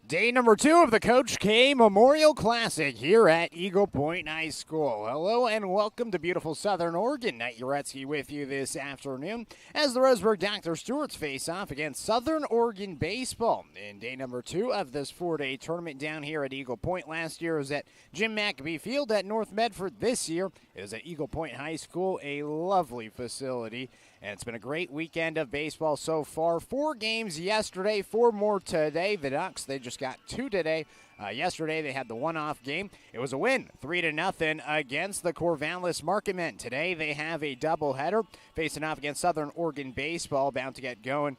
Day number 2 of the Coach K Memorial Classic here at Eagle Point High School. Hello and welcome to beautiful Southern Oregon. Knight Jarecki with you this afternoon as the Roseburg Dr. Stewart's face off against Southern Oregon Basebal. In day number 2 of this 4-day tournament down here at Eagle Point. Last year was at Jim McAbee Field at North Medford. This year is at Eagle Point High School, a lovely facility. And it's been a great weekend of baseball so far. 4 games yesterday, 4 more today. The Ducks, they just got 2 today. Yesterday, they had the one-off game. It was a win, 3-0 against the Corvallis Marketmen. Today, they have a doubleheader facing off against Southern Oregon Basebal, bound to get going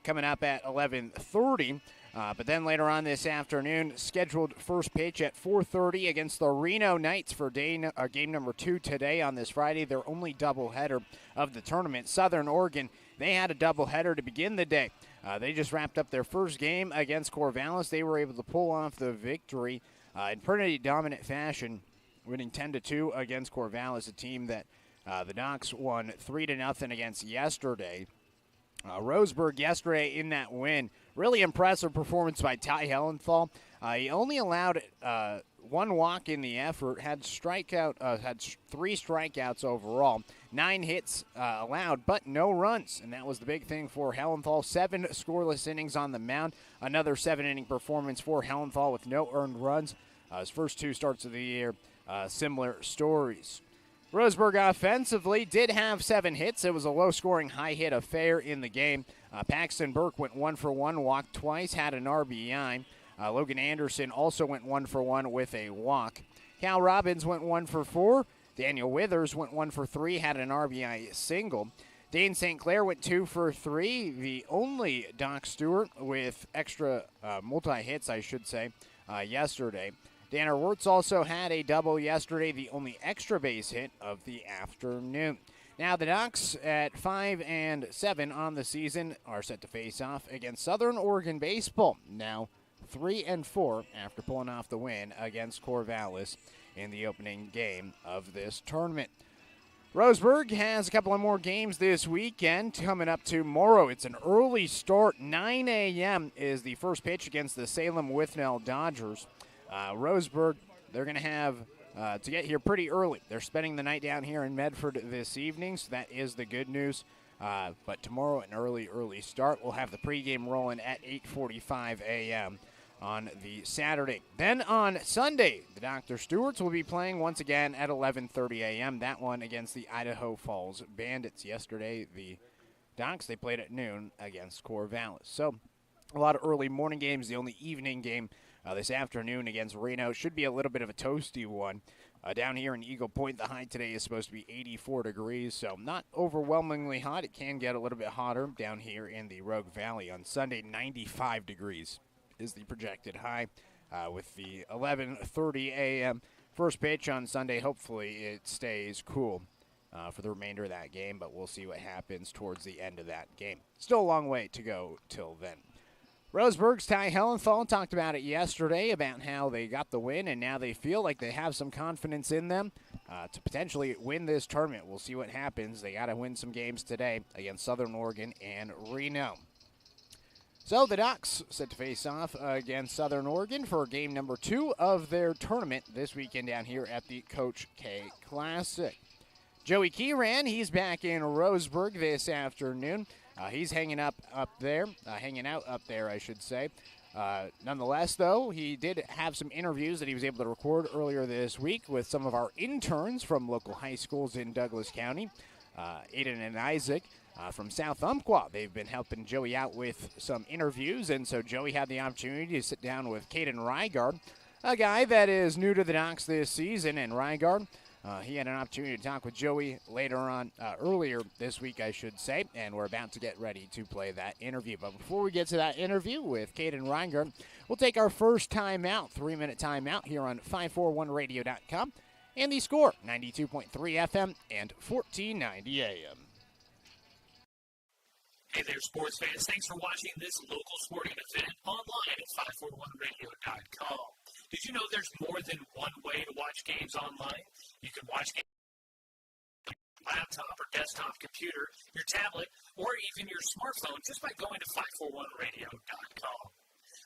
coming up at 11:30. But then later on this afternoon, scheduled first pitch at 4:30 against the Reno Knights for game number 2 today on this Friday. Their only doubleheader of the tournament. Southern Oregon, they had a doubleheader to begin the day. They just wrapped up their first game against Corvallis. They were able to pull off the victory in pretty dominant fashion, winning 10-2 against Corvallis, a team that the Ducks won 3-0 against yesterday. Roseburg yesterday in that win. Really impressive performance by Ty Hellenthal. He only allowed 1 walk in the effort, had 3 strikeouts overall, 9 hits allowed, but no runs. And that was the big thing for Hellenthal. 7 scoreless innings on the mound. Another 7-inning performance for Hellenthal with no earned runs. His first 2 starts of the year, similar stories. Roseburg offensively did have 7 hits. It was a low-scoring, high-hit affair in the game. Paxton Burke went 1 for 1, walked twice, had an RBI. Logan Anderson also went 1 for 1 with a walk. Cal Robbins went 1 for 4. Daniel Withers went 1 for 3, had an RBI single. Dane St. Clair went 2 for 3, the only Doc Stewart with extra multi-hits, I should say, yesterday. Danner Wirtz also had a double yesterday, the only extra base hit of the afternoon. Now the Ducks at 5-7 on the season are set to face off against Southern Oregon Basebal. Now 3-4 after pulling off the win against Corvallis in the opening game of this tournament. Roseburg has a couple of more games this weekend coming up tomorrow. It's an early start. 9 a.m. is the first pitch against the Salem Withnell Dodgers. Roseburg, they're going to have to get here pretty early. They're spending the night down here in Medford this evening, so that is the good news. But tomorrow, an early start. We'll have the pregame rolling at 8:45 a.m. on the Saturday. Then on Sunday, the Dr. Stewarts will be playing once again at 11:30 a.m. That one against the Idaho Falls Bandits. Yesterday, the Docs, they played at noon against Corvallis. So a lot of early morning games. The only evening game this afternoon against Reno should be a little bit of a toasty one. Down here in Eagle Point, the high today is supposed to be 84 degrees, so not overwhelmingly hot. It can get a little bit hotter down here in the Rogue Valley. On Sunday, 95 degrees is the projected high with the 11:30 a.m. first pitch on Sunday. Hopefully it stays cool for the remainder of that game, but we'll see what happens towards the end of that game. Still a long way to go till then. Roseburg's Ty Hellenthal talked about it yesterday, about how they got the win, and now they feel like they have some confidence in them to potentially win this tournament. We'll see what happens. They got to win some games today against Southern Oregon and Reno. So the Ducks set to face off against Southern Oregon for game number 2 of their tournament this weekend down here at the Coach K Classic. Joey Kieran, he's back in Roseburg this afternoon. He's hanging out up there, I should say. Nonetheless, though, he did have some interviews that he was able to record earlier this week with some of our interns from local high schools in Douglas County, Aiden and Isaac from South Umpqua. They've been helping Joey out with some interviews, and so Joey had the opportunity to sit down with Caden Rygard, a guy that is new to the Docs this season, and Rygard, he had an opportunity to talk with Joey earlier this week, I should say, and we're about to get ready to play that interview. But before we get to that interview with Caden Reingard, we'll take our first timeout, 3-minute timeout here on 541radio.com and the Score, 92.3 FM and 1490 AM. Hey there, sports fans. Thanks for watching this local sporting event online at 541radio.com. Did you know there's more than one way to watch games online? You can watch games on your laptop or desktop computer, your tablet, or even your smartphone just by going to 541radio.com.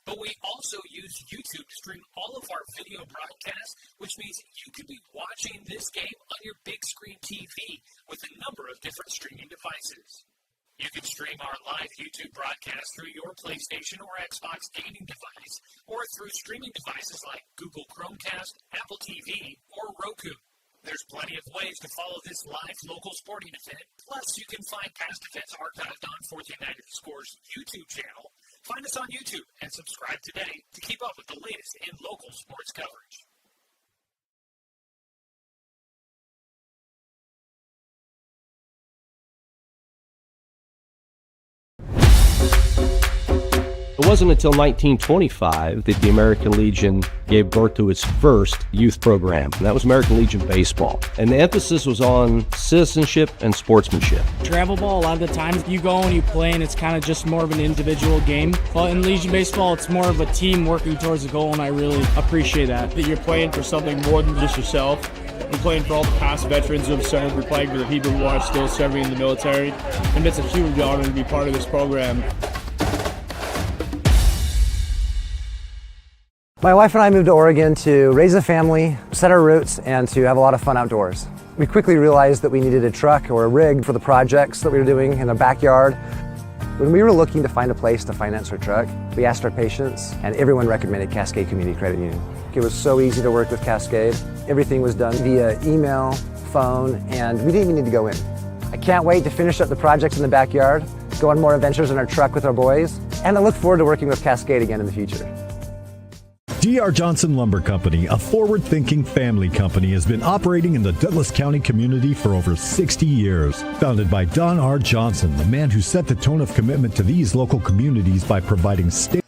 But we also use YouTube to stream all of our video broadcasts, which means you could be watching this game on your big screen TV with a number of different streaming devices. You can stream our live YouTube broadcast through your PlayStation or Xbox gaming device, or through streaming devices like Google Chromecast, Apple TV, or Roku. There's plenty of ways to follow this live local sporting event. Plus, you can find past events archived on 1490 The Score's YouTube channel. Find us on YouTube and subscribe today to keep up with the latest in local sports coverage. It wasn't until 1925 that the American Legion gave birth to its first youth program, and that was American Legion Baseball. And the emphasis was on citizenship and sportsmanship. Travel ball, a lot of the times you go and you play and it's kind of just more of an individual game. But in Legion Baseball, it's more of a team working towards a goal, and I really appreciate that. That you're playing for something more than just yourself. You're playing for all the past veterans who have served. You're playing for the people who are still serving in the military. And it's a huge honor to be part of this program. My wife and I moved to Oregon to raise a family, set our roots, and to have a lot of fun outdoors. We quickly realized that we needed a truck or a rig for the projects that we were doing in the backyard. When we were looking to find a place to finance our truck, we asked our patients, and everyone recommended Cascade Community Credit Union. It was so easy to work with Cascade. Everything was done via email, phone, and we didn't even need to go in. I can't wait to finish up the projects in the backyard, go on more adventures in our truck with our boys, and I look forward to working with Cascade again in the future. D.R. Johnson Lumber Company, a forward-thinking family company, has been operating in the Douglas County community for over 60 years. Founded by Don R. Johnson, the man who set the tone of commitment to these local communities by providing state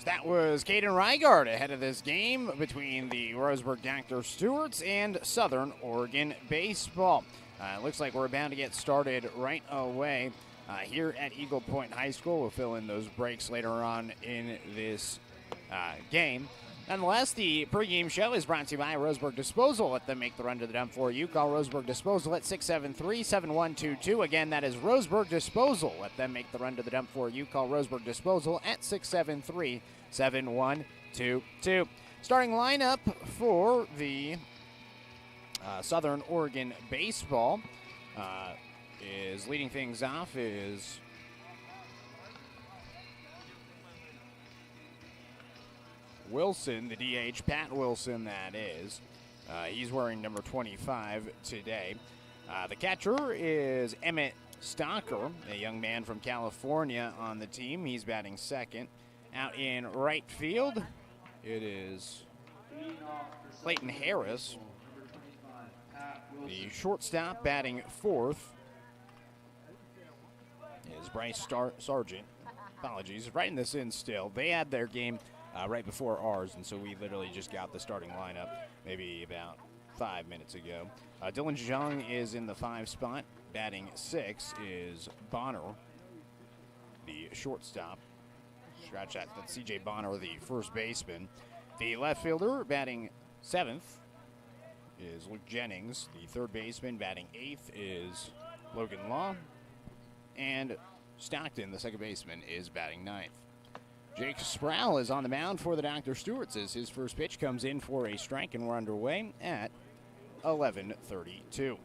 That was Caden Reigard ahead of this game between the Roseburg Dr. Stewarts and Southern Oregon Basebal. Looks like we're about to get started right away here at Eagle Point High School. We'll fill in those breaks later on in this game. Nonetheless, the pregame show is brought to you by Roseburg Disposal. Let them make the run to the dump for you. Call Roseburg Disposal at 673-7122. Again, that is Roseburg Disposal. Let them make the run to the dump for you. Call Roseburg Disposal at 673-7122. Starting lineup for the Southern Oregon Basebal is leading things off is Wilson, the DH, Pat Wilson, that is. He's wearing number 25 today. The catcher is Emmett Stocker, a young man from California on the team. He's batting second. Out in right field, it is Clayton Harris. The shortstop batting fourth is Bryce Sargent. Apologies, writing this in still. They had their game right before ours, and so we literally just got the starting lineup maybe about 5 minutes ago. Dylan Jung is in the 5 spot. Batting 6 is Bonner, the shortstop. Scratch that. That's C.J. Bonner, the first baseman. The left fielder batting 7th is Luke Jennings. The third baseman batting 8th is Logan Law. And Stockton, the second baseman, is batting 9th. Jake Sproul is on the mound for the Dr. Stewarts as his first pitch comes in for a strike, and we're underway at 11:32.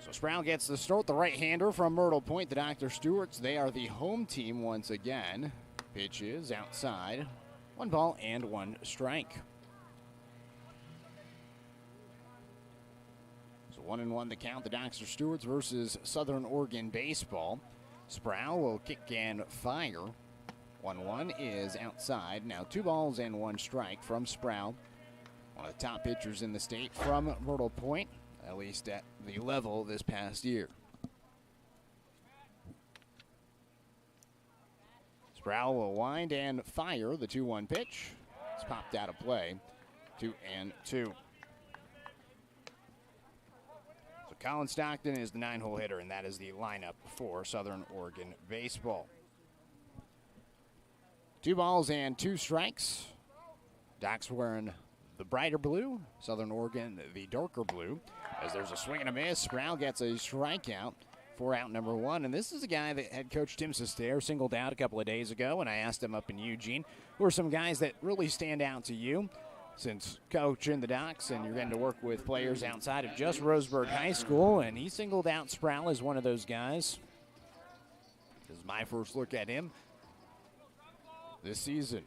So Sproul gets the start, the right-hander from Myrtle Point. The Dr. Stewarts, they are the home team once again. Pitch is outside. 1 ball and 1 strike. So 1-1 the count. The Dr. Stewarts versus Southern Oregon Basebal. Sproul will kick and fire. 1-1 is outside. Now 2 balls and 1 strike from Sproul. One of the top pitchers in the state from Myrtle Point, at least at the level this past year. Sproul will wind and fire the 2-1 pitch. It's popped out of play. 2-2. So Colin Stockton is the 9-hole hitter, and that is the lineup for Southern Oregon Basebal. 2 balls and 2 strikes. Doc's wearing the brighter blue. Southern Oregon, the darker blue. As there's a swing and a miss, Sproul gets a strikeout for out number 1. And this is a guy that head coach Tim Sestair singled out a couple of days ago, and I asked him up in Eugene, who are some guys that really stand out to you since coaching the Docs, and you're getting to work with players outside of just Roseburg High School, and he singled out Sproul as one of those guys. This is my first look at him this season.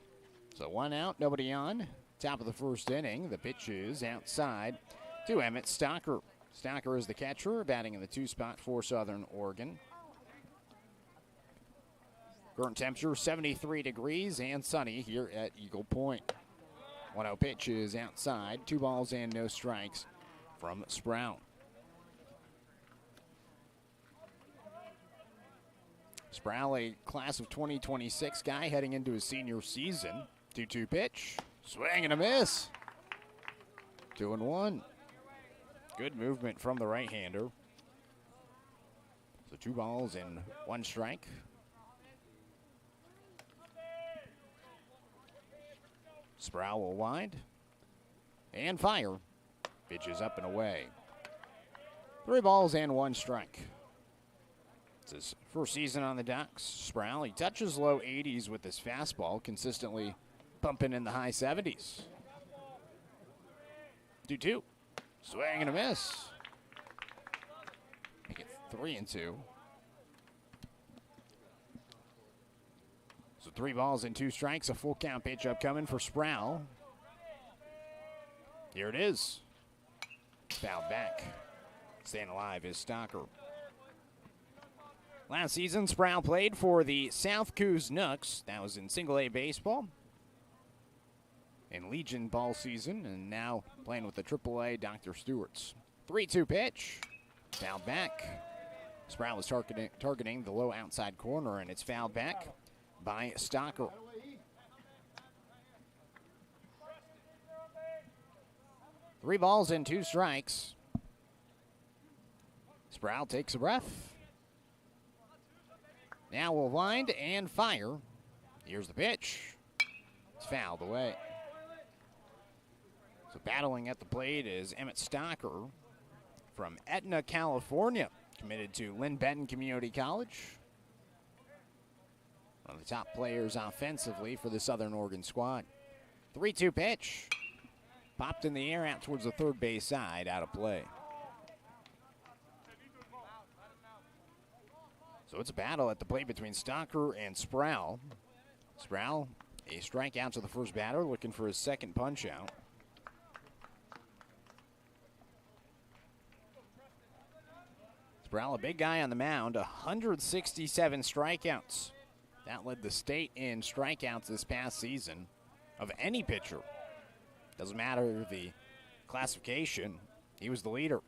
So 1 out, nobody on. Top of the first inning. The pitch is outside to Emmett Stocker. Stocker is the catcher, batting in the 2 spot for Southern Oregon. Current temperature 73 degrees and sunny here at Eagle Point. 1-0 pitch is outside. 2 balls and no strikes from Sproul. Sproul, a class of 2026 guy heading into his senior season. 2-2 pitch. Swing and a miss. 2-1. Good movement from the right-hander. So 2 balls and 1 strike. Sproul will wind and fire. Pitch is up and away. 3 balls and 1 strike. It's his first season on the Docks. Sproul, he touches low 80s with his fastball, consistently pumping in the high 70s. 2-2. Swing and a miss. Make it 3-2. So 3 balls and 2 strikes. A full count pitch upcoming for Sproul. Here it is. Fouled back. Staying alive is Stocker. Last season, Sproul played for the South Coos Nooks. That was in single-A baseball. In Legion ball season, and now playing with the AAA Dr. Stewarts. 3-2 pitch. Fouled back. Sproul is targeting the low outside corner, and it's fouled back by Stocker. 3 balls and 2 strikes. Sproul takes a breath. Now we'll wind and fire. Here's the pitch. It's fouled away. So battling at the plate is Emmett Stocker from Etna, California, committed to Lynn Benton Community College. One of the top players offensively for the Southern Oregon squad. 3-2 pitch. Popped in the air out towards the third base side, out of play. So it's a battle at the plate between Stocker and Sproul. Sproul, a strikeout to the first batter, looking for his second punch out. Sproul, a big guy on the mound, 167 strikeouts. That led the state in strikeouts this past season of any pitcher. Doesn't matter the classification, he was the leader.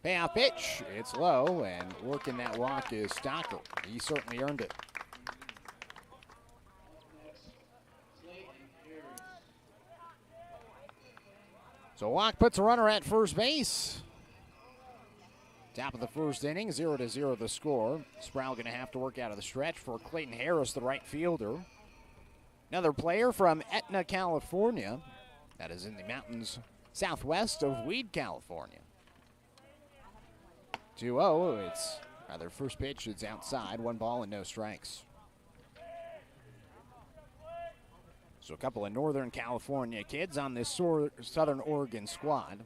Payoff pitch, it's low, and working that walk is Stocker. He certainly earned it. So walk puts a runner at first base. Top of the first inning, 0-0 the score. Sproul going to have to work out of the stretch for Clayton Harris, the right fielder. Another player from Etna, California. That is in the mountains southwest of Weed, California. 2-0, it's their first pitch, it's outside, 1 ball and no strikes. So a couple of Northern California kids on this Southern Oregon squad.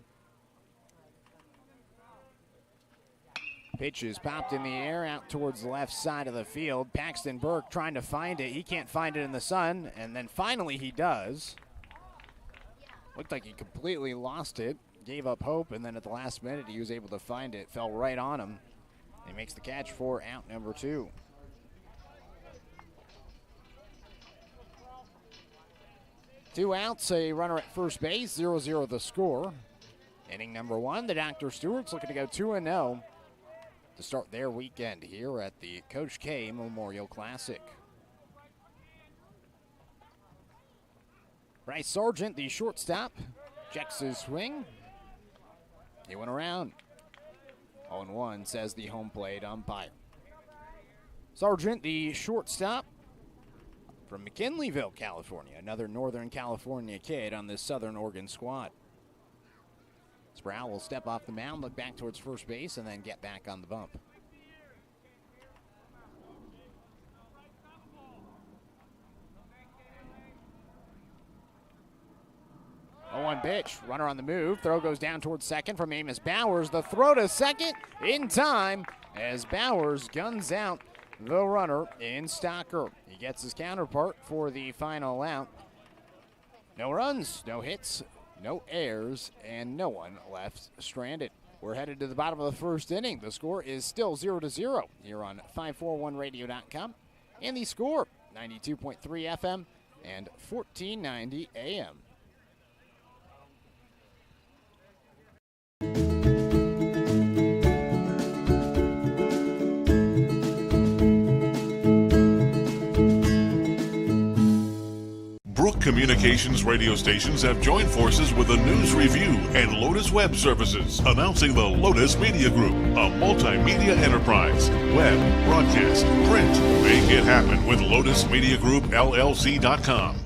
Pitch is popped in the air out towards the left side of the field. Paxton Burke trying to find it. He can't find it in the sun, and then finally he does. Looked like he completely lost it, gave up hope, and then at the last minute he was able to find it. Fell right on him. He makes the catch for out number 2. Two outs, a runner at first base, 0-0 the score. Inning number 1, the Dr. Stewart's looking to go 2-0 to start their weekend here at the Coach K Memorial Classic. Bryce Sargent, the shortstop, checks his swing. He went around. 0-1, says the home plate umpire. Sargent, the shortstop from McKinleyville, California. Another Northern California kid on this Southern Oregon squad. Sproul will step off the mound, look back towards first base, and then get back on the bump. 0-1 pitch, runner on the move. Throw goes down towards second from Amos Bowers. The throw to second in time as Bowers guns out the runner in Stocker. He gets his counterpart for the final out. No runs, no hits, no errors, and no one left stranded. We're headed to the bottom of the first inning. The score is still 0-0 here on 541radio.com. And the score, 92.3 FM and 1490 AM. Brook Communications radio stations have joined forces with the News Review and Lotus Web Services, announcing the Lotus Media Group, a multimedia enterprise. Web, broadcast, print. Make it happen with LotusMediaGroupLLC.com.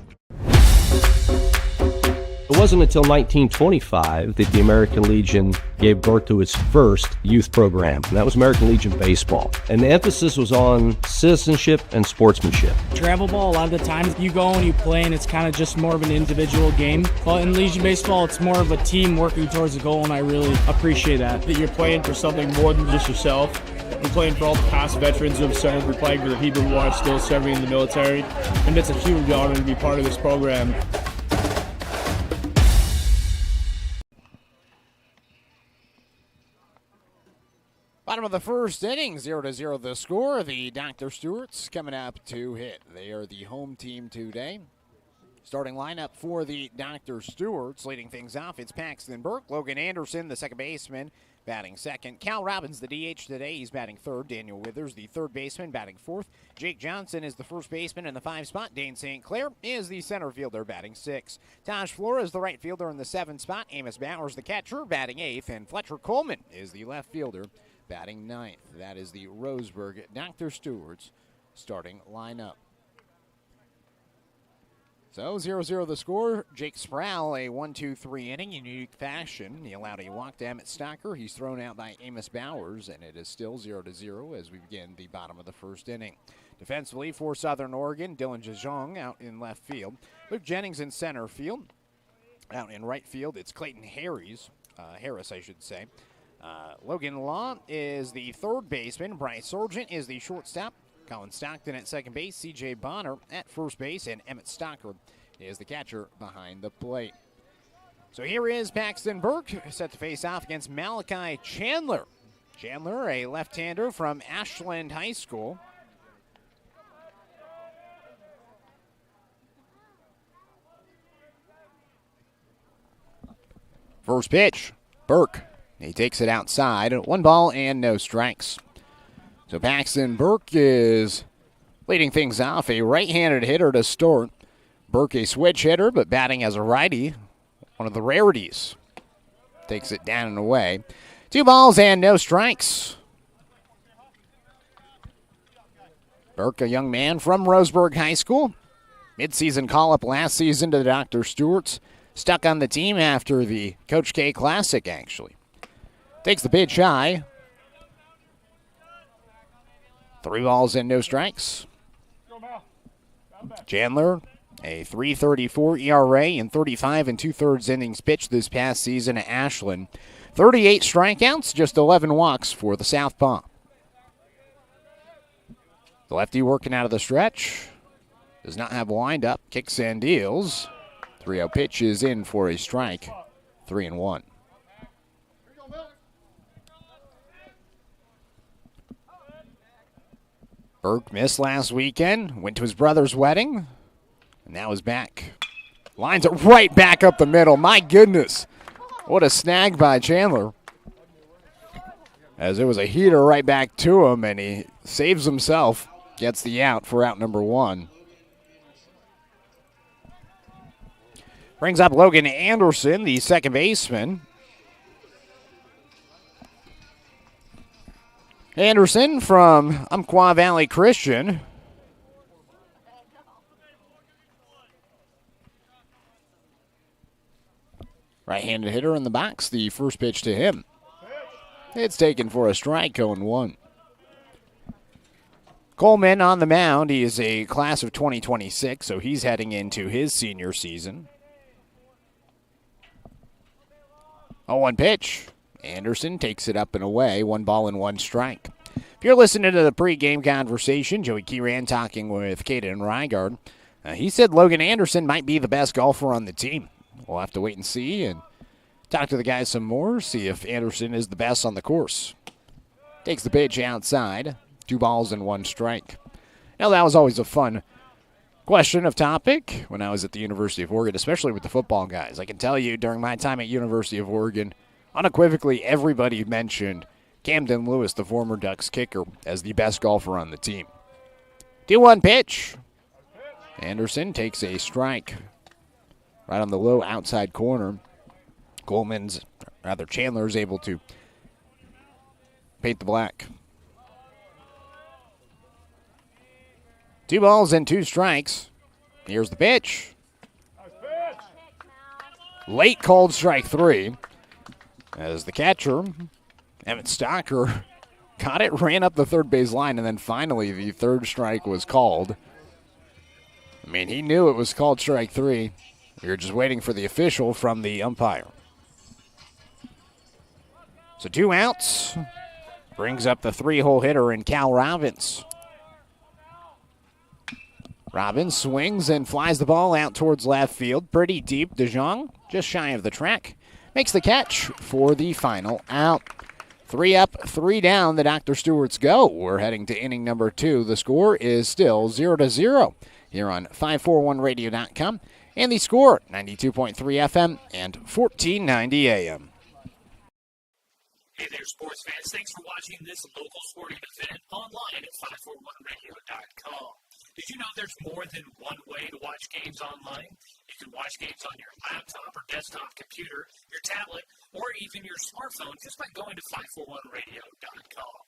It wasn't until 1925 that the American Legion gave birth to its first youth program, and that was American Legion Basebal. And the emphasis was on citizenship and sportsmanship. Travel ball, a lot of the times you go and you play and it's kind of just more of an individual game. But in Legion Basebal, it's more of a team working towards a goal, and I really appreciate that. That you're playing for something more than just yourself. You're playing for all the past veterans who have served, we're playing for the people who are still serving in the military. And it's a huge honor to be part of this program. Bottom of the first inning, 0-0 the score. The Dr. Stewart's coming up to hit. They are the home team today. Starting lineup for the Dr. Stewart's, leading things off, it's Paxton Burke, Logan Anderson, the second baseman, batting second. Cal Robbins, the DH today, he's batting third. Daniel Withers, the third baseman, batting fourth. Jake Johnson is the first baseman in the 5 spot. Dane St. Clair is the center fielder, batting 6. Taj Flores, the right fielder in the 7 spot. Amos Bowers, the catcher, batting 8th. And Fletcher Coleman is the left fielder, batting 9th. That is the Roseburg Dr. Stewart's starting lineup. So 0-0 the score. Jake Sproul, a 1-2-3 inning in unique fashion. He allowed a walk to Emmett Stocker. He's thrown out by Amos Bowers, and it is still 0-0 as we begin the bottom of the first inning. Defensively for Southern Oregon, Dylan Jejong out in left field. Luke Jennings in center field. Out in right field, it's Clayton Harris, Logan Law is the third baseman. Bryce Sargent is the shortstop. Colin Stockton at second base, C.J. Bonner at first base, and Emmett Stocker is the catcher behind the plate. So here is Paxton Burke set to face off against Malachi Chandler. Chandler, a left-hander from Ashland High School. First pitch, Burke. He takes it outside. 1 ball and no strikes. So Paxton Burke is leading things off, a right-handed hitter to start. Burke a switch hitter, but batting as a righty, one of the rarities. Takes it down and away. 2 balls and no strikes. Burke, a young man from Roseburg High School. Midseason call-up last season to the Dr. Stewart's. Stuck on the team after the Coach K Classic, actually. Takes the pitch high. 3 balls and no strikes. Chandler, a 3.34 ERA in 35 2/3 innings pitched this past season at Ashland. 38 strikeouts, just 11 walks for the Southpaw. The lefty working out of the stretch. Does not have a windup. Kicks and deals. 3-0 pitch is in for a strike. 3-1. Burke missed last weekend, went to his brother's wedding, and now is back. Lines it right back up the middle. My goodness. What a snag by Chandler. As it was a heater right back to him, and he saves himself, gets the out for out number 1. Brings up Logan Anderson, the second baseman. Anderson from Umpqua Valley Christian. Right-handed hitter in the box, the first pitch to him. It's taken for a strike, 0-1. Coleman on the mound. He is a class of 2026, so he's heading into his senior season. 0-1 pitch. Anderson takes it up and away, 1 ball and 1 strike. If you're listening to the pregame conversation, Joey Kieran talking with Caden Rygard, he said Logan Anderson might be the best golfer on the team. We'll have to wait and see and talk to the guys some more, see if Anderson is the best on the course. Takes the pitch outside, 2 balls and 1 strike. Now that was always a fun question of topic when I was at the University of Oregon, especially with the football guys. I can tell you during my time at University of Oregon, unequivocally, everybody mentioned Camden Lewis, the former Ducks kicker, as the best golfer on the team. 2-1 pitch. Anderson takes a strike right on the low outside corner. Chandler's able to paint the black. 2 balls and 2 strikes. Here's the pitch. Late called strike 3. As the catcher, Emmett Stocker, got it, ran up the third base line, and then finally the third strike was called. I mean, he knew it was called strike 3. We were just waiting for the official from the umpire. So 2 outs. Brings up the 3-hole hitter in Cal Robbins. Robbins swings and flies the ball out towards left field. Pretty deep. DeJong just shy of the track. Makes the catch for the final out. 3 up, 3 down, the Dr. Stewart's go. We're heading to inning number 2. The score is still 0-0 here on 541radio.com. And the score, 92.3 FM and 1490 AM. Hey there, sports fans. Thanks for watching this local sporting event online at 541radio.com. Did you know there's more than one way to watch games online? You can watch games on your laptop or desktop computer, your tablet, or even your smartphone just by going to 541radio.com.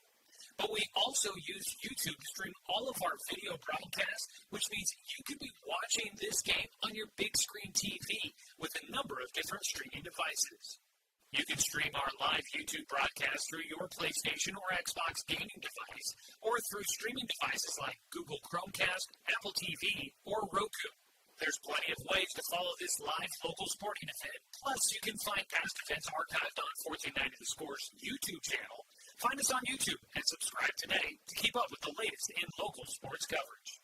But we also use YouTube to stream all of our video broadcasts, which means you could be watching this game on your big screen TV with a number of different streaming devices. You can stream our live YouTube broadcast through your PlayStation or Xbox gaming device, or through streaming devices like Google Chromecast, Apple TV, or Roku. There's plenty of ways to follow this live local sporting event. Plus, you can find past events archived on 1490 The Score's YouTube channel. Find us on YouTube and subscribe today to keep up with the latest in local sports coverage.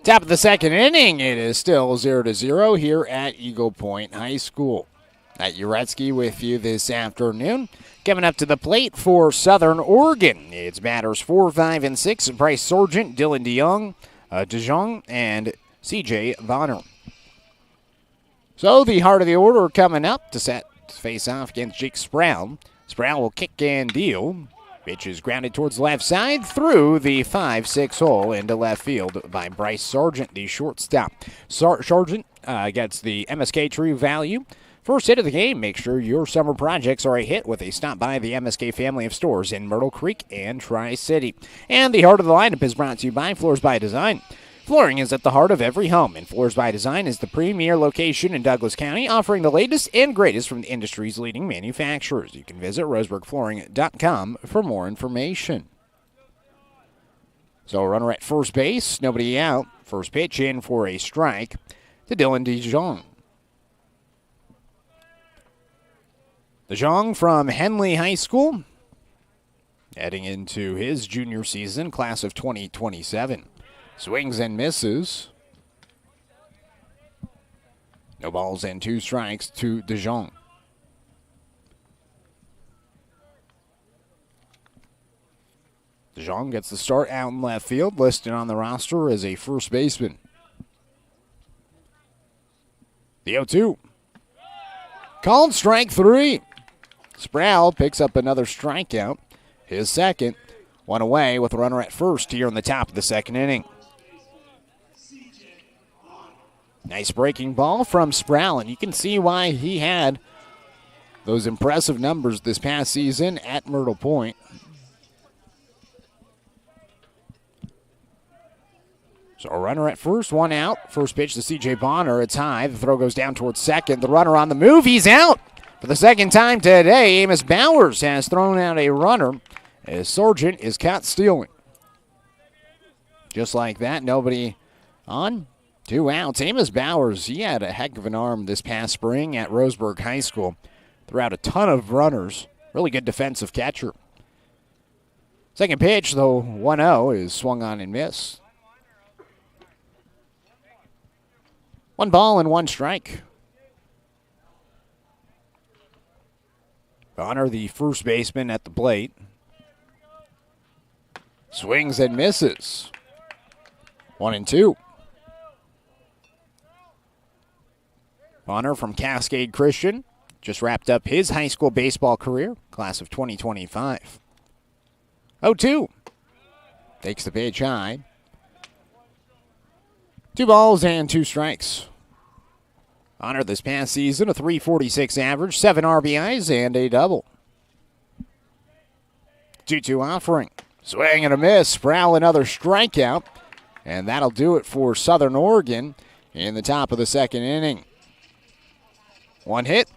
Top of the second inning, it is still 0-0 here at Eagle Point High School. At Jarecki with you this afternoon. Coming up to the plate for Southern Oregon, it's batters 4, 5, and 6. Bryce Sargent, Dylan DeJong, and C.J. Bonner. So the heart of the order coming up to face off against Jake Sproul. Sproul will kick and deal. Pitch is grounded towards the left side through the 5-6 hole into left field by Bryce Sargent, the shortstop. Sargent gets the MSK True Value. First hit of the game. Make sure your summer projects are a hit with a stop by the MSK family of stores in Myrtle Creek and Tri-City. And the heart of the lineup is brought to you by Floors by Design. Flooring is at the heart of every home, and Floors by Design is the premier location in Douglas County, offering the latest and greatest from the industry's leading manufacturers. You can visit roseburgflooring.com for more information. So a runner at first base, nobody out. First pitch in for a strike to Dylan DeJong. DeJong from Henley High School, heading into his junior season, class of 2027. Swings and misses. No balls and 2 strikes to DeJong. DeJong gets the start out in left field, listed on the roster as a first baseman. The 0-2. Called strike 3. Sproul picks up another strikeout. His second. One away with a runner at first here in the top of the second inning. Nice breaking ball from Sproul, and you can see why he had those impressive numbers this past season at Myrtle Point. So a runner at first, one out. First pitch to C.J. Bonner. It's high. The throw goes down towards second. The runner on the move. He's out. For the second time today, Amos Bowers has thrown out a runner as Sargent is caught stealing. Just like that, nobody on. 2 outs. Amos Bowers, he had a heck of an arm this past spring at Roseburg High School. Threw out a ton of runners. Really good defensive catcher. Second pitch, though, 1-0 is swung on and missed. 1 ball and 1 strike. Bonner, the first baseman at the plate. Swings and misses. 1-2. Bonner from Cascade Christian just wrapped up his high school baseball career, class of 2025. 0-2. Takes the pitch high. 2 balls and 2 strikes. Bonner this past season, a .346 average, 7 RBIs, and a double. 2-2 offering. Swing and a miss. Sproul another strikeout. And that'll do it for Southern Oregon in the top of the second inning. 1 hit.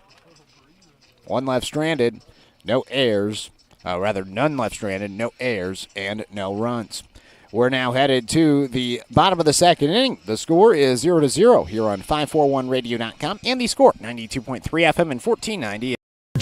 1 left stranded. No errors. None left stranded. No errors and no runs. We're now headed to the bottom of the second inning. The score is 0-0 here on 541radio.com and the score 92.3 FM and 1490.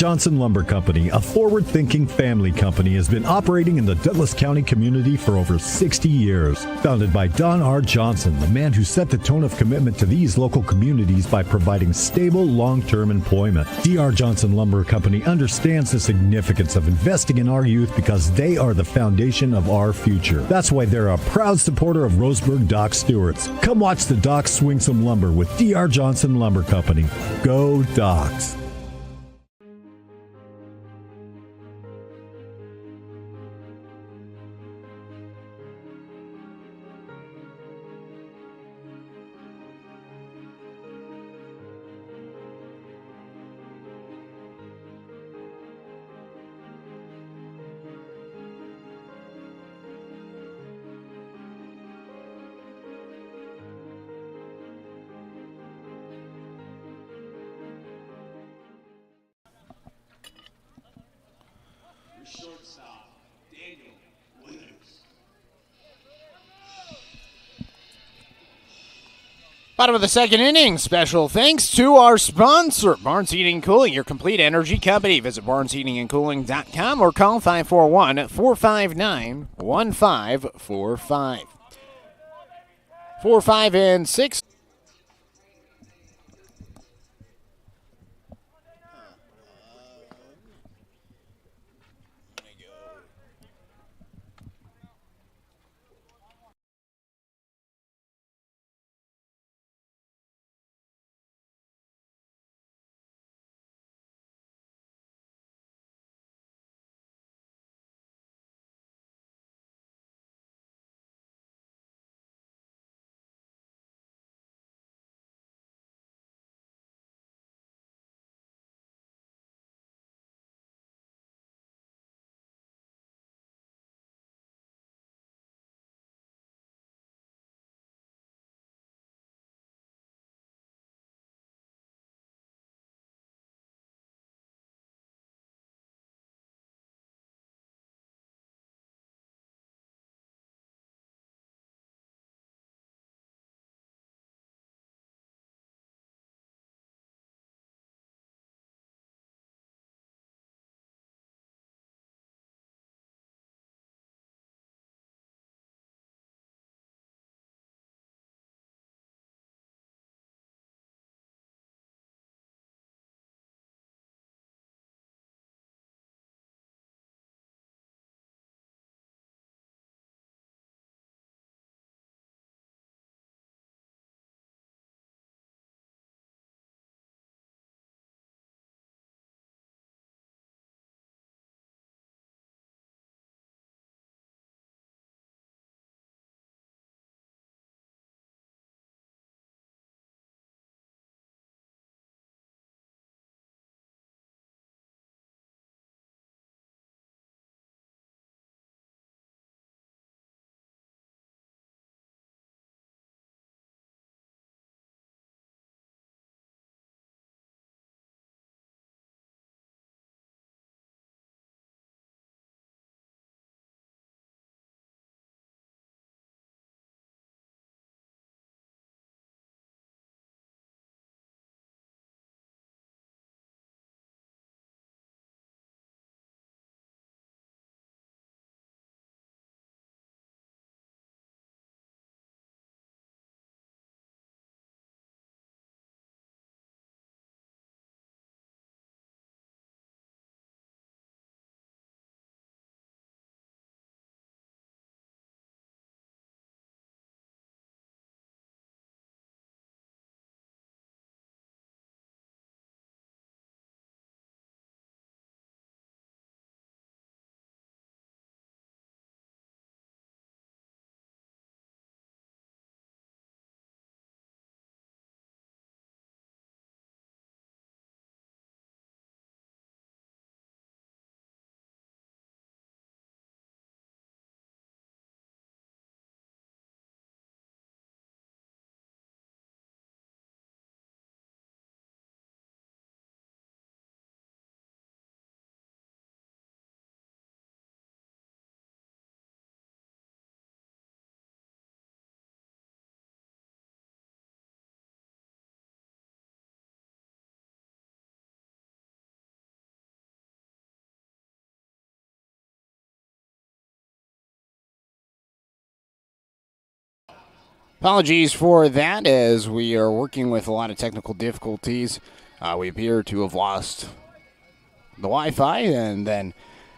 Johnson Lumber Company, a forward-thinking family company, has been operating in the Douglas County community for over 60 years. Founded by Don R. Johnson, the man who set the tone of commitment to these local communities by providing stable, long-term employment. D.R. Johnson Lumber Company understands the significance of investing in our youth because they are the foundation of our future. That's why they're a proud supporter of Roseburg Doc Stewart's. Come watch the Docs swing some lumber with D.R. Johnson Lumber Company. Go Docs! Bottom of the second inning, special thanks to our sponsor, Barnes Heating and Cooling, your complete energy company. Visit barnesheatingandcooling.com or call 541-459-1545. 4, 5, and 6. Apologies for that, as we are working with a lot of technical difficulties. We appear to have lost the Wi-Fi, and then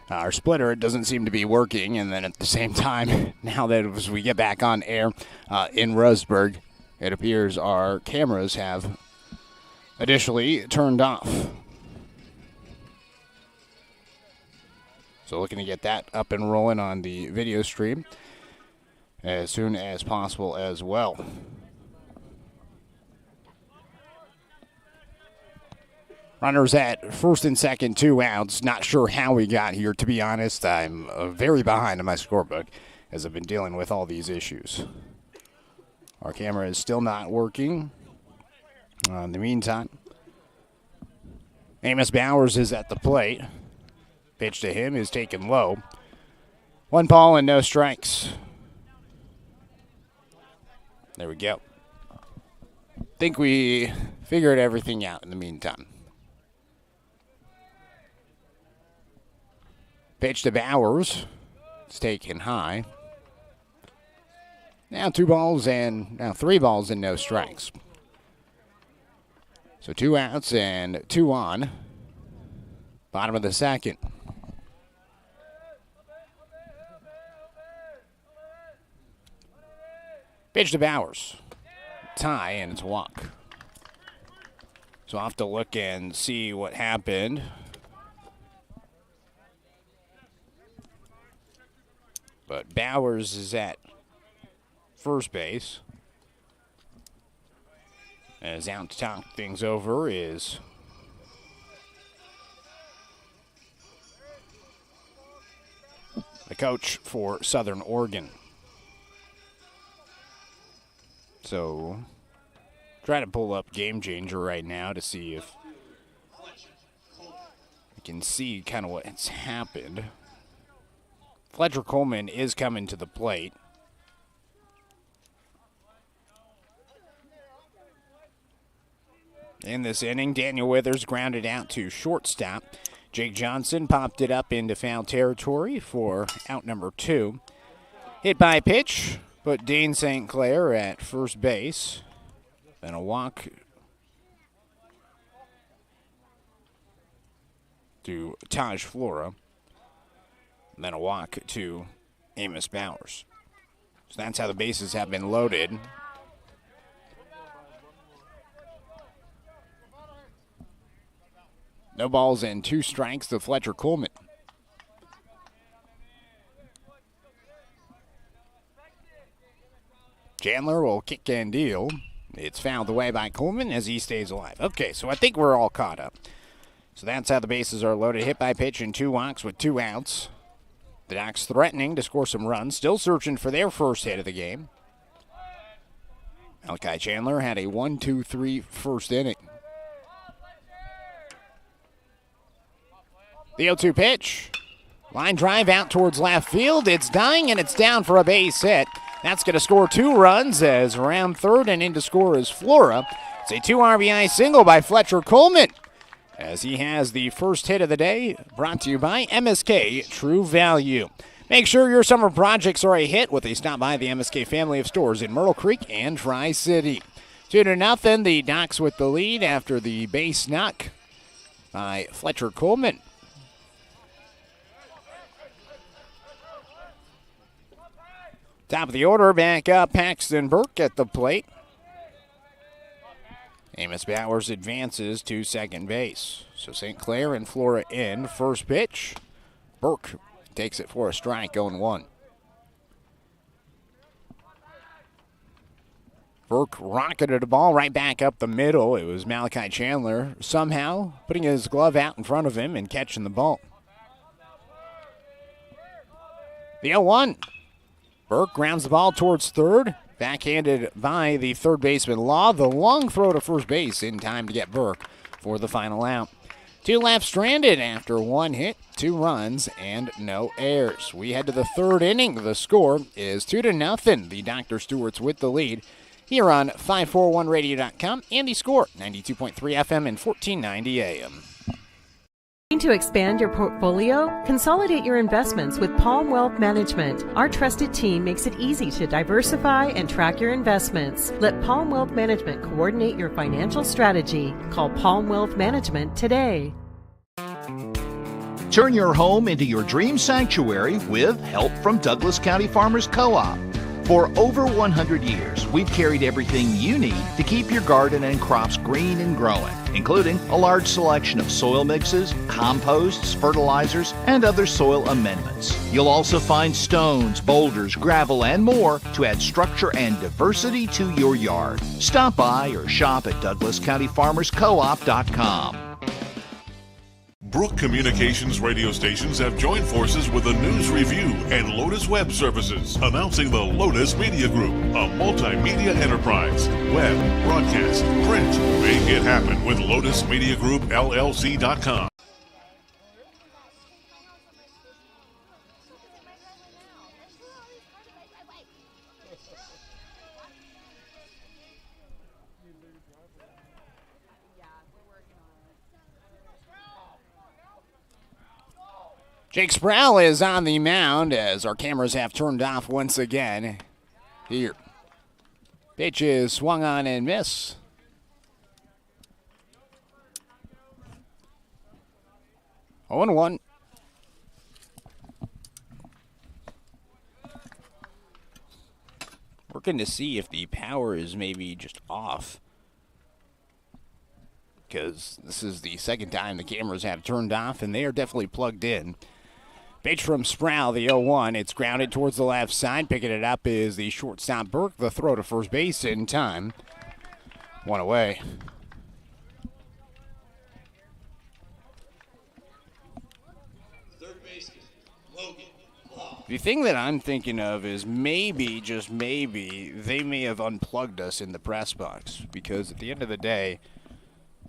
our splitter doesn't seem to be working. And then at the same time, now that as we get back on air in Roseburg, it appears our cameras have additionally turned off. So looking to get that up and rolling on the video stream as soon as possible as well. Runners at first and second, 2 outs. Not sure how we got here, to be honest. I'm very behind on my scorebook as I've been dealing with all these issues. Our camera is still not working. In the meantime, Amos Bowers is at the plate. Pitch to him is taken low. 1 ball and no strikes. There we go. Think we figured everything out in the meantime. Pitch to Bowers. It's taken high. Now 3 balls and no strikes. So 2 outs and 2 on. Bottom of the second. Pitch to Bowers. Tie, and it's a walk. So I'll have to look and see what happened. But Bowers is at first base. As out to talk things over is the coach for Southern Oregon. So, try to pull up Game Changer right now to see if we can see kind of what's happened. Fletcher Coleman is coming to the plate. In this inning, Daniel Withers grounded out to shortstop. Jake Johnson popped it up into foul territory for out number 2. Hit by pitch. Put Dane St. Clair at first base. Then a walk to Taj Flora. And then a walk to Amos Bowers. So that's how the bases have been loaded. No balls and 2 strikes to Fletcher Coleman. Chandler will kick and deal. It's fouled away by Coleman as he stays alive. Okay, so I think we're all caught up. So that's how the bases are loaded. Hit by pitch and 2 walks with 2 outs. The Docs threatening to score some runs. Still searching for their first hit of the game. Malachi Chandler had a 1-2-3 first inning. The 0-2 pitch. Line drive out towards left field. It's dying and it's down for a base hit. That's going to score 2 runs as around third and in to score is Flora. It's a 2 RBI single by Fletcher Coleman as he has the first hit of the day, brought to you by MSK True Value. Make sure your summer projects are a hit with a stop by the MSK family of stores in Myrtle Creek and Tri-City. 2-0, the Docs with the lead after the base knock by Fletcher Coleman. Top of the order, back up Paxton Burke at the plate. Amos Bowers advances to second base. So St. Clair and Flora in. First pitch. Burke takes it for a strike, 0-1. Burke rocketed a ball right back up the middle. It was Malachi Chandler somehow putting his glove out in front of him and catching the ball. The 0-1. Burke grounds the ball towards third. Backhanded by the third baseman Law. The long throw to first base in time to get Burke for the final out. 2 left stranded after 1 hit, 2 runs, and no errors. We head to the third inning. The score is 2-0. The Dr. Stewart's with the lead here on 541radio.com and the score 92.3 FM and 1490 AM. To expand your portfolio? Consolidate your investments with Palm Wealth Management. Our trusted team makes it easy to diversify and track your investments. Let Palm Wealth Management coordinate your financial strategy. Call Palm Wealth Management today. Turn your home into your dream sanctuary with help from Douglas County Farmers Co-op. For over 100 years, we've carried everything you need to keep your garden and crops green and growing, including a large selection of soil mixes, composts, fertilizers, and other soil amendments. You'll also find stones, boulders, gravel, and more to add structure and diversity to your yard. Stop by or shop at DouglasCountyFarmersCoop.com. Brook Communications radio stations have joined forces with the News Review and Lotus Web Services, announcing the Lotus Media Group, a multimedia enterprise. Web, broadcast, print. Make it happen with Lotus Media Group, LLC.com. Jake Sproul is on the mound as our cameras have turned off once again. Here. Pitch is swung on and miss. Oh, 0-1. Working to see if the power is maybe just off, because this is the second time the cameras have turned off, and they are definitely plugged in. Pitch from Sproul, the 0-1. It's grounded towards the left side. Picking it up is the shortstop Burke. The throw to first base in time. One away. The thing that I'm thinking of is maybe, just maybe, they may have unplugged us in the press box, because at the end of the day,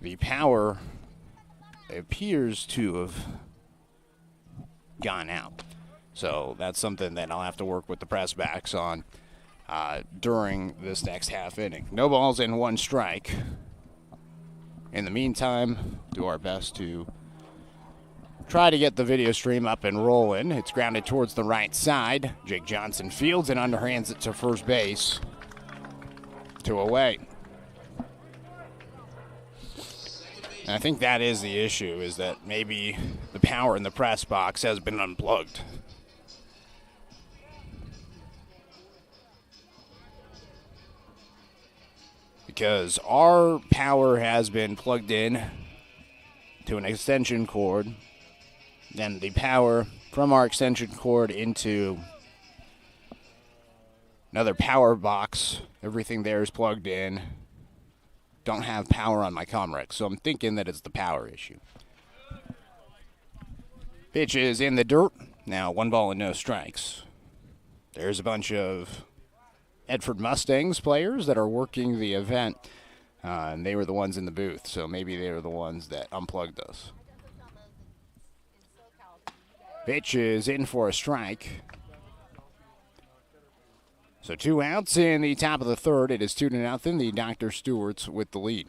the power appears to have gone out. So that's something that I'll have to work with the press backs on during this next half inning. No balls and one strike. In the meantime, do our best to try to get the video stream up and rolling. It's grounded towards the right side. Jake Johnson fields and underhands it to first base. 2 away. And I think that is the issue, is that maybe the power in the press box has been unplugged. Because our power has been plugged in to an extension cord, then the power from our extension cord into another power box, everything there is plugged in. Don't have power on my Comrex, so I'm thinking that it's the power issue. Pitch is in the dirt. Now 1 ball and no strikes. There's a bunch of Edford Mustangs players that are working the event, and they were the ones in the booth, so maybe they were the ones that unplugged us. Pitch is in for a strike. So 2 outs in the top of the third. It is 2-0. The Dr. Stewart's with the lead.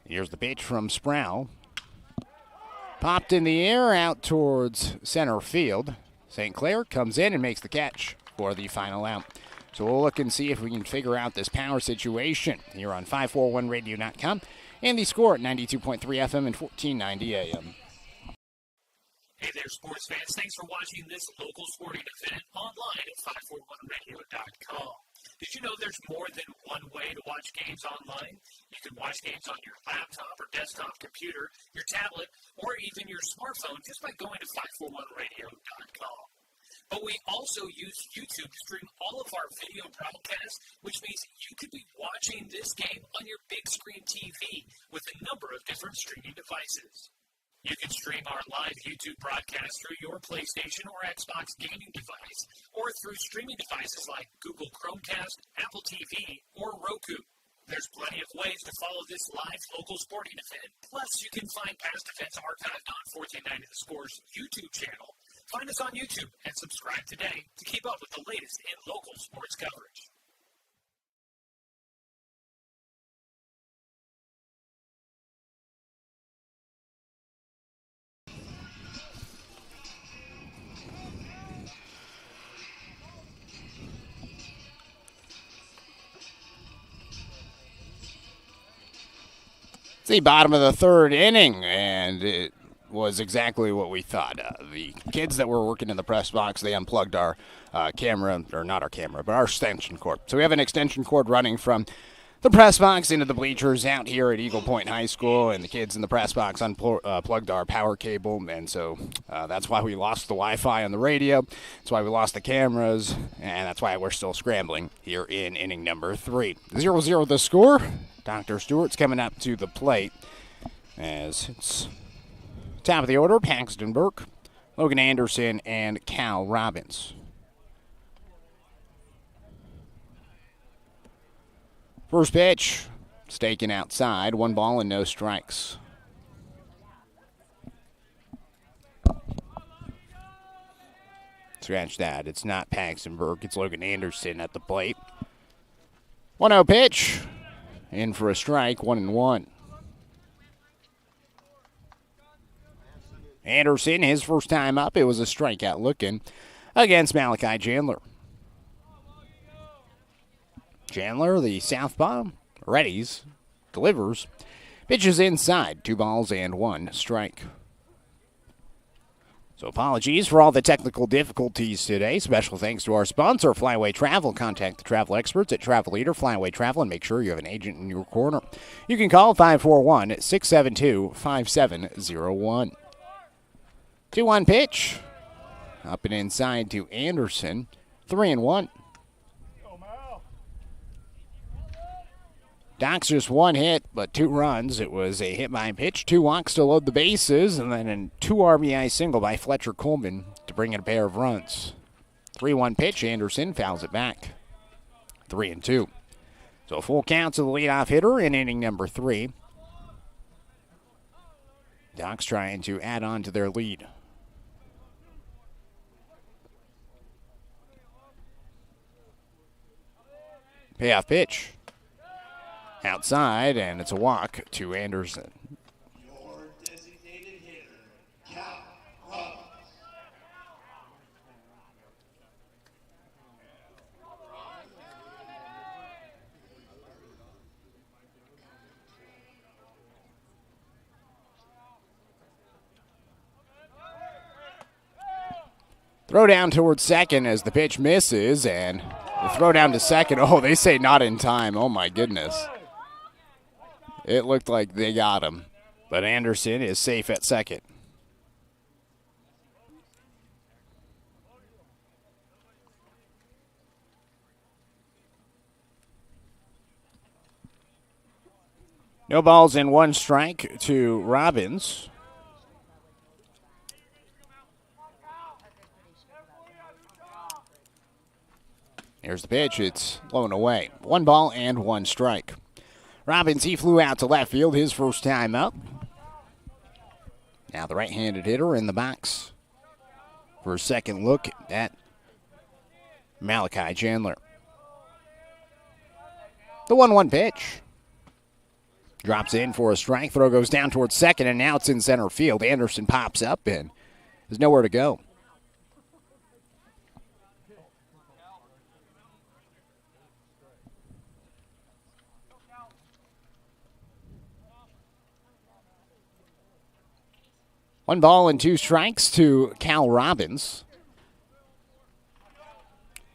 Here's the pitch from Sproul. Popped in the air out towards center field. St. Clair comes in and makes the catch for the final out. So we'll look and see if we can figure out this power situation here on 541radio.com and the score at 92.3 FM and 1490 AM. Hey there, sports fans. Thanks for watching this local sporting event online at 541radio.com. Did you know there's more than one way to watch games online? You can watch games on your laptop or desktop computer, your tablet, or even your smartphone just by going to 541radio.com. But we also use YouTube to stream all of our video broadcasts, which means you could be watching this game on your big screen TV with a number of different streaming devices. You can stream our live YouTube broadcast through your PlayStation or Xbox gaming device, or through streaming devices like Google Chromecast, Apple TV, or Roku. There's plenty of ways to follow this live local sporting event. Plus, you can find past events archived on 1490 The Score's YouTube channel. Find us on YouTube and subscribe today to keep up with the latest in local sports coverage. the bottom of the third inning, and it was exactly what we thought. The kids that were working in the press box, they unplugged our camera, or not our camera, but our extension cord. So we have an extension cord running from the press box into the bleachers out here at Eagle Point High School, and the kids in the press box unplugged our power cable, and so that's why we lost the Wi-Fi on the radio. That's why we lost the cameras, and that's why we're still scrambling here in inning number 3. 0-0 the score. Dr. Stewart's coming up to the plate as it's top of the order, Paxton Burke, Logan Anderson, and Cal Robbins. First pitch, staking outside, 1 ball and no strikes. Scratch that. It's not Paxton Burke, it's Logan Anderson at the plate. 1-0 pitch, in for a strike, 1-1. Anderson, his first time up, it was a strikeout looking against Malachi Chandler. Chandler, the southpaw, readies, delivers, pitches inside, 2 balls and 1 strike. So apologies for all the technical difficulties today. Special thanks to our sponsor, Flyway Travel. Contact the travel experts at Travel Leader, Flyway Travel, and make sure you have an agent in your corner. You can call 541-672-5701. 2-1 pitch. Up and inside to Anderson. 3-1. Doc's just 1 hit, but 2 runs. It was a hit by pitch, 2 walks to load the bases, and then a 2 RBI single by Fletcher Coleman to bring in a pair of runs. 3-1 pitch, Anderson fouls it back. 3-2. So a full count to the leadoff hitter in inning number 3. Doc's trying to add on to their lead. Payoff pitch. Outside, and it's a walk to Anderson. Your designated hitter, Cal Robbins. Throw down towards second as the pitch misses, and the throw down to second. Oh, they say not in time. Oh, my goodness. It looked like they got him, but Anderson is safe at second. No balls and 1 strike to Robbins. Here's the pitch. It's low and away. 1 ball and 1 strike. Robbins, he flew out to left field his first time up. Now the right-handed hitter in the box for a second look at Malachi Chandler. The 1-1 pitch. Drops in for a strike. Throw goes down towards second, and now it's in center field. Anderson pops up and there's nowhere to go. One ball and 2 strikes to Cal Robbins.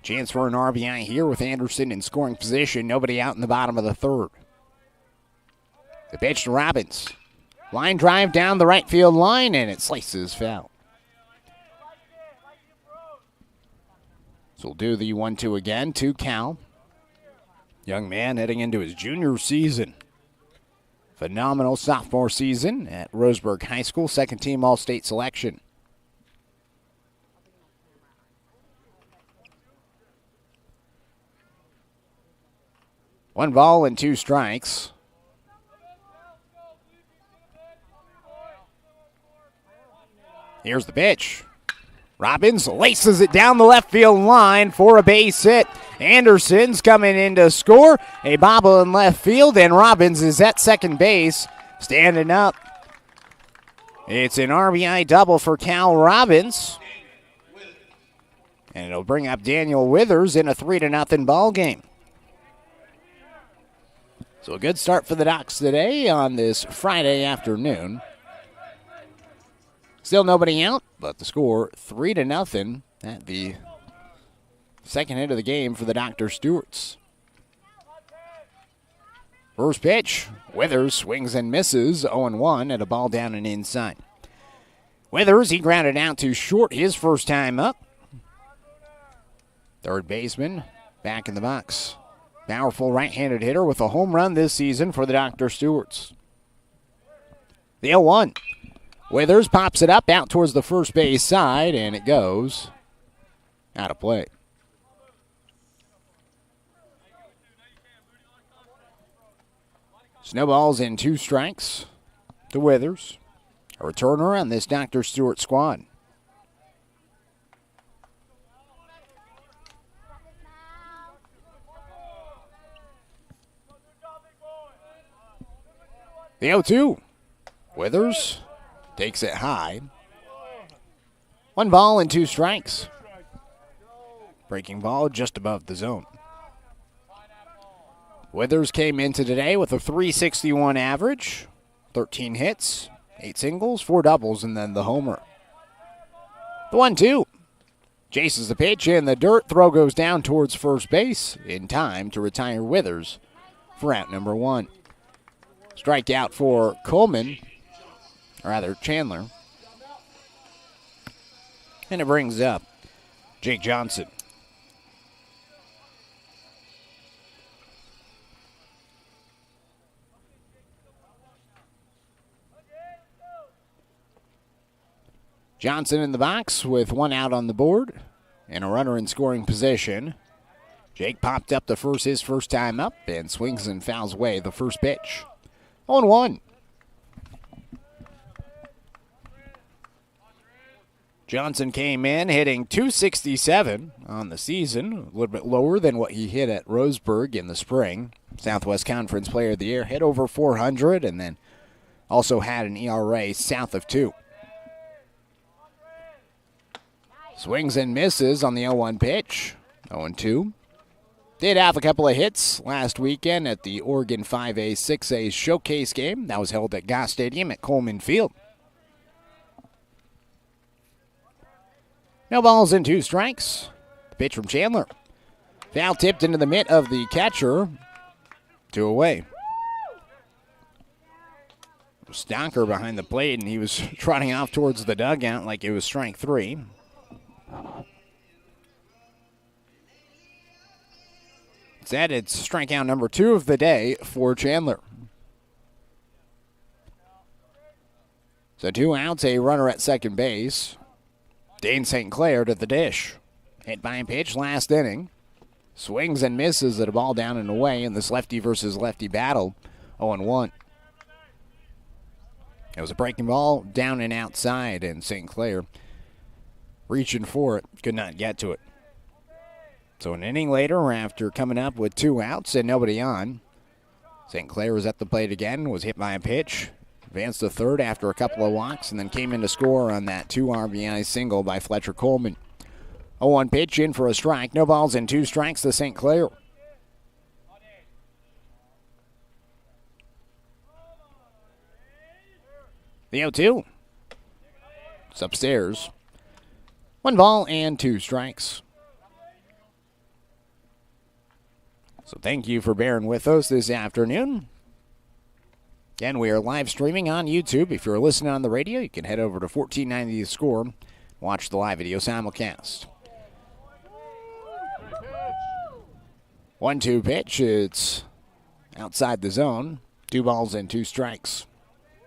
Chance for an RBI here with Anderson in scoring position. Nobody out in the bottom of the 3rd. The pitch to Robbins. Line drive down the right field line, and it slices foul. So we'll do the 1-2 again to Cal. Young man heading into his junior season. Phenomenal sophomore season at Roseburg High School, 2nd team All-State selection. One ball and 2 strikes. Here's the pitch. Robbins laces it down the left field line for a base hit. Anderson's coming in to score. A bobble in left field, and Robbins is at second base, standing up. It's an RBI double for Cal Robbins. And it'll bring up Daniel Withers in a 3-0 ball game. So a good start for the Docs today on this Friday afternoon. Still nobody out, but the score 3-0 at the second hit of the game for the Dr. Stewarts. First pitch, Withers swings and misses, 0-1 at a ball down and inside. Withers, he grounded out to short his first time up. Third baseman back in the box. Powerful right-handed hitter with a home run this season for the Dr. Stewarts. The 0-1. Withers pops it up out towards the first base side, and it goes out of play. Snowballs in 2 strikes to Withers. A returner on this Dr. Stewart squad. The 0-2. Withers takes it high. 1 ball and 2 strikes. Breaking ball just above the zone. Withers came into today with a .361 average, 13 hits, 8 singles, 4 doubles, and then the homer. The 1-2. Chases the pitch in the dirt. Throw goes down towards first base in time to retire Withers for out number 1. Strikeout for Coleman, or rather Chandler. And it brings up Jake Johnson. Johnson in the box with 1 out on the board and a runner in scoring position. Jake popped up to first his first time up and swings and fouls away the first pitch. 0-1. Johnson came in hitting .267 on the season, a little bit lower than what he hit at Roseburg in the spring. Southwest Conference Player of the Year, hit over .400 and then also had an ERA south of 2. Swings and misses on the 0-1 pitch. 0-2. Did have a couple of hits last weekend at the Oregon 5A, 6A showcase game. That was held at Goss Stadium at Coleman Field. No balls and 2 strikes. The pitch from Chandler. Foul tipped into the mitt of the catcher. 2 away. Stonker behind the plate, and he was trotting off towards the dugout like it was strike 3. Instead, it's strikeout number 2 of the day for Chandler. So 2 outs, a runner at second base. Dane St. Clair to the dish. Hit by a pitch last inning. Swings and misses at a ball down and away in this lefty versus lefty battle. 0-1. It was a breaking ball down and outside, and St. Clair reaching for it, could not get to it. So an inning later, after coming up with 2 outs and nobody on, St. Clair was at the plate again, was hit by a pitch, advanced to third after a couple of walks, and then came in to score on that 2 RBI single by Fletcher Coleman. 0-1 pitch in for a strike. No balls and 2 strikes to St. Clair. The 0-2. It's upstairs. 1 ball and 2 strikes. So thank you for bearing with us this afternoon. Again, we are live streaming on YouTube. If you're listening on the radio, you can head over to 1490 The Score. Watch the live video simulcast. 1-2 pitch. It's outside the zone. 2 balls and 2 strikes.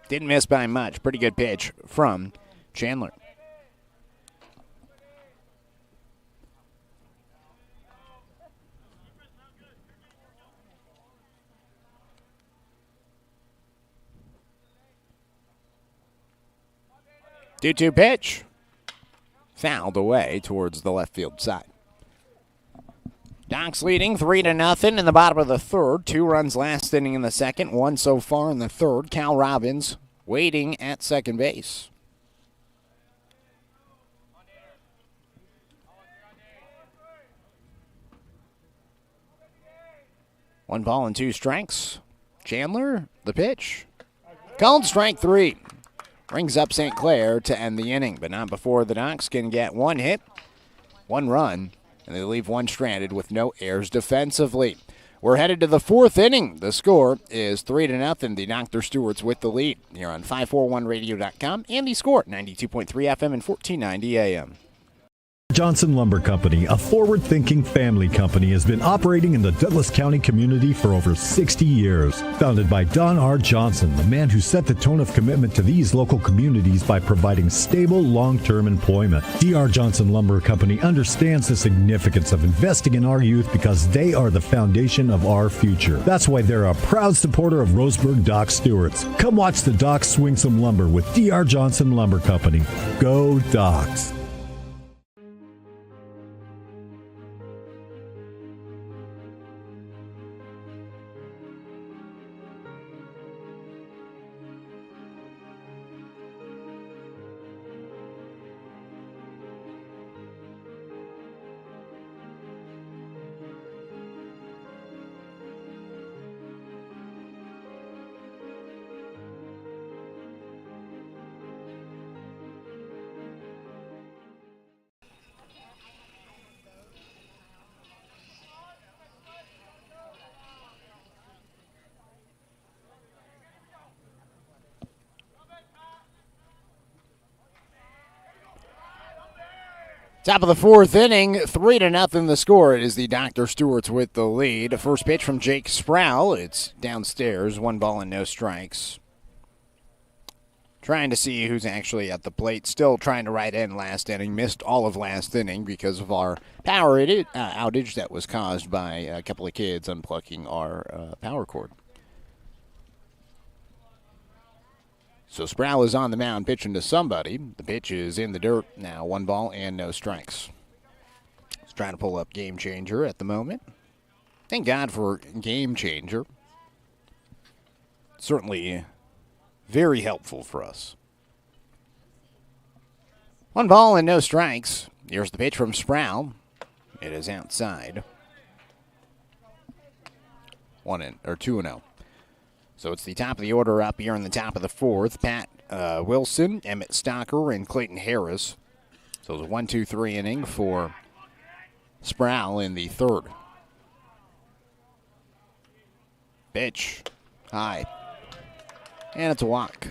Didn't miss by much. Pretty good pitch from Chandler. Due-2 pitch. Fouled away towards the left field side. Docs leading 3-0 in the bottom of the third. 2 runs last inning in the second. 1 so far in the third. Cal Robbins waiting at second base. One ball and 2 strikes. Chandler, the pitch. Called strike 3. Brings up St. Clair to end the inning, but not before the Ducks can get 1 hit, 1 run, and they leave 1 stranded with no errors defensively. We're headed to the 4th inning. The score is 3-0. The Dr. Stewart's with the lead here on 541radio.com and the score, 92.3 FM and 1490 AM. Johnson Lumber Company, a forward-thinking family company, has been operating in the Douglas County community for over 60 years. Founded by Don R. Johnson, the man who set the tone of commitment to these local communities by providing stable, long-term employment. D.R. Johnson Lumber Company understands the significance of investing in our youth because they are the foundation of our future. That's why they're a proud supporter of Roseburg Doc Stewart's. Come watch the Docs swing some lumber with D.R. Johnson Lumber Company. Go Docs! Top of the 4th inning, 3-0 the score. It is the Dr. Stewart's with the lead. First pitch from Jake Sproul. It's downstairs, 1 ball and no strikes. Trying to see who's actually at the plate. Still trying to right in last inning. Missed all of last inning because of our power outage that was caused by a couple of kids unplugging our power cord. So Sproul is on the mound pitching to somebody. The pitch is in the dirt now. 1 ball and no strikes. He's trying to pull up Game Changer at the moment. Thank God for Game Changer. Certainly very helpful for us. 1 ball and no strikes. Here's the pitch from Sproul. It is outside. 2-0. So it's the top of the order up here in the top of the 4th. Pat Wilson, Emmett Stocker, and Clayton Harris. So it's a 1-2-3 inning for Sproul in the 3rd. Pitch. High. And it's a walk.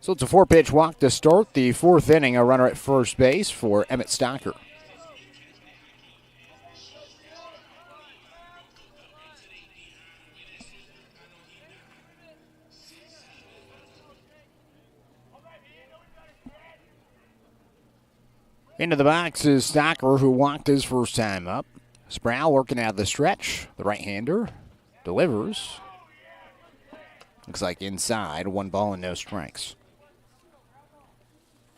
So it's a 4-pitch walk to start the 4th inning. A runner at first base for Emmett Stocker. Into the box is Stocker, who walked his first time up. Sproul working out of the stretch. The right-hander delivers. Looks like inside. 1 ball and no strikes.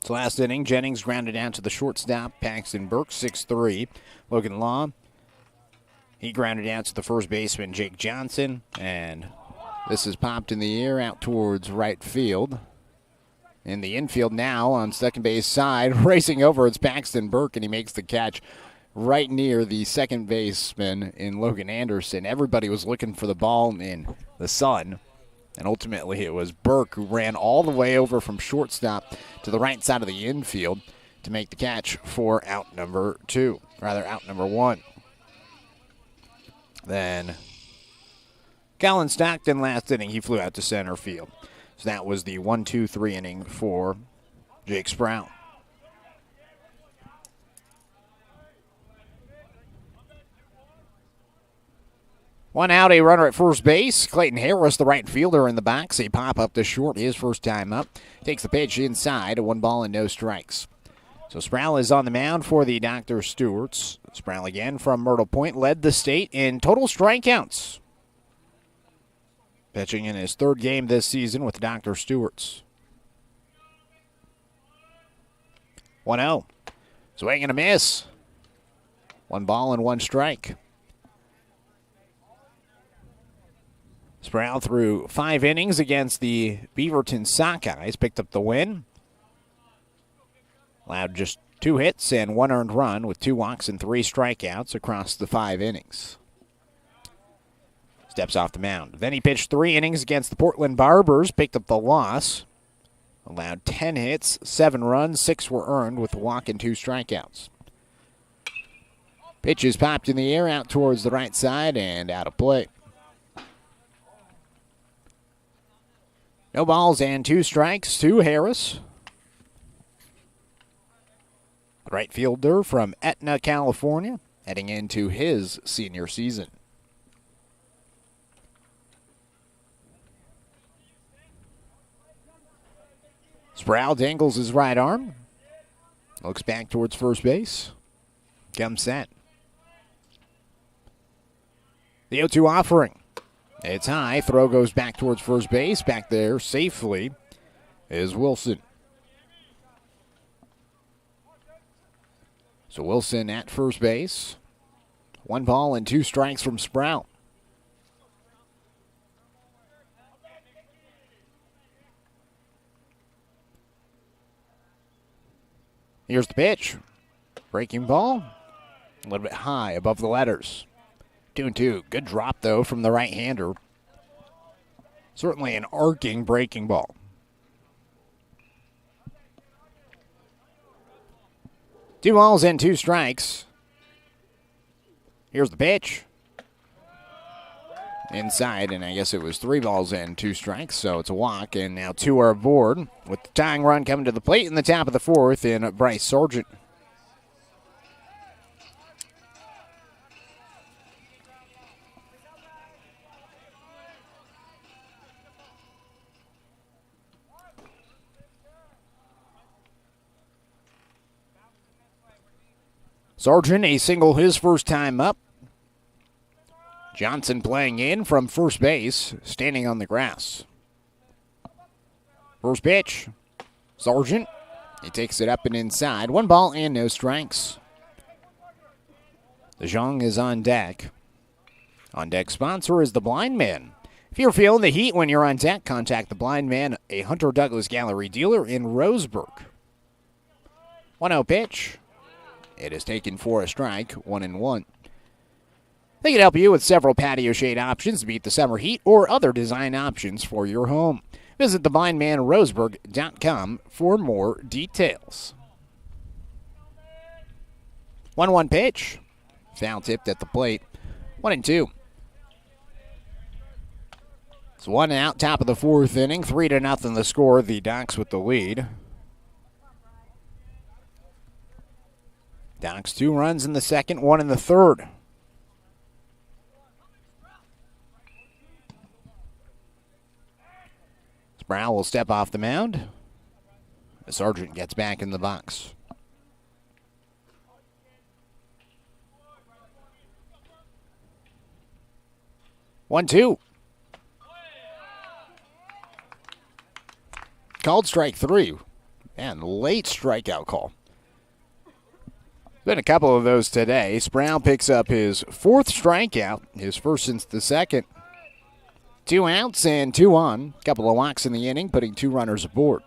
So last inning, Jennings grounded down to the shortstop. Paxton Burke, 6-3. Logan Law, he grounded out to the first baseman, Jake Johnson. And this is popped in the air out towards right field. In the infield now on second base side, racing over, it's Paxton Burke, and he makes the catch right near the second baseman in Logan Anderson. Everybody was looking for the ball in the sun, and ultimately it was Burke who ran all the way over from shortstop to the right side of the infield to make the catch for out number 1. Then Colin Stockton last inning, he flew out to center field. So that was the 1-2-3 inning for Jake Sproul. One out, a runner at first base. Clayton Harris, the right fielder, in the box. A pop up to short, his first time up. Takes the pitch inside, 1 ball and no strikes. So Sproul is on the mound for the Dr. Stewarts. Sproul again from Myrtle Point led the state in total strikeouts. Pitching in his 3rd game this season with the Dr. Stewarts. 1-0. Swing and a miss. 1 ball and 1 strike. Sproul threw 5 innings against the Beaverton Sockeyes. Picked up the win. Allowed just 2 hits and 1 earned run with 2 walks and 3 strikeouts across the 5 innings. Steps off the mound. Then he pitched 3 innings against the Portland Barbers, picked up the loss. Allowed 10 hits, 7 runs, 6 were earned with a walk and 2 strikeouts. Pitch is popped in the air out towards the right side and out of play. No balls and 2 strikes to Harris. Right fielder from Etna, California, heading into his senior season. Sproul dangles his right arm. Looks back towards first base. Comes set. The 0-2 offering. It's high. Throw goes back towards first base. Back there safely is Wilson. So Wilson at first base. 1 ball and 2 strikes from Sproul. Here's the pitch. Breaking ball. A little bit high above the letters. 2-2. Good drop, though, from the right-hander. Certainly an arcing breaking ball. Two balls and 2 strikes. Here's the pitch. Inside, and I guess it was 3 balls and 2 strikes, so it's a walk, and now 2 are aboard, with the tying run coming to the plate in the top of the 4th in Bryce Sargent. Sargent, a single his first time up. Johnson playing in from first base, standing on the grass. First pitch, Sargent. He takes it up and inside. 1 ball and no strikes. DeJong is on deck. On deck sponsor is the Blind Man. If you're feeling the heat when you're on deck, contact the Blind Man, a Hunter Douglas Gallery dealer in Roseburg. 1-0 pitch. It is taken for a strike, 1-1. They can help you with several patio shade options to beat the summer heat or other design options for your home. Visit theblindmanroseburg.com for more details. 1-1 pitch. Foul tipped at the plate. 1-2. It's 1 out, top of the 4th inning. 3-0 the score. The Docs with the lead. Docs 2 runs in the second, 1 in the third. Sproul will step off the mound. The Sargent gets back in the box. One, 2. Called strike 3. And late strikeout call. Been a couple of those today. Sproul picks up his 4th strikeout, his first since the second. 2 outs and 2 on. Couple of walks in the inning, putting 2 runners aboard.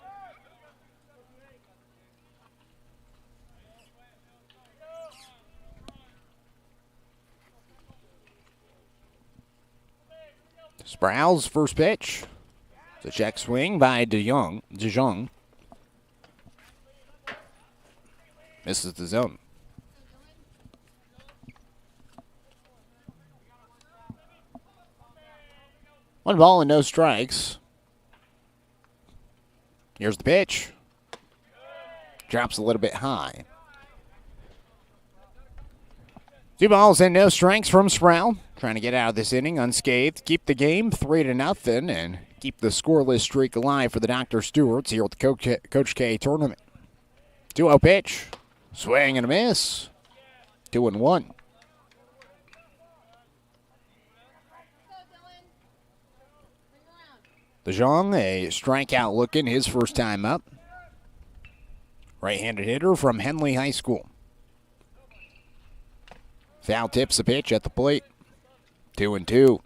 Sproul's first pitch. It's a check swing by DeJong. Misses the zone. One ball and no strikes. Here's the pitch. Drops a little bit high. 2 balls and no strikes from Sproul. Trying to get out of this inning unscathed. Keep the game 3-0 and keep the scoreless streak alive for the Dr. Stewarts here at the Coach K tournament. 2-0 pitch. Swing and a miss. 2-1. DeJong, a strikeout looking his first time up. Right-handed hitter from Henley High School. Foul tips the pitch at the plate. 2-2.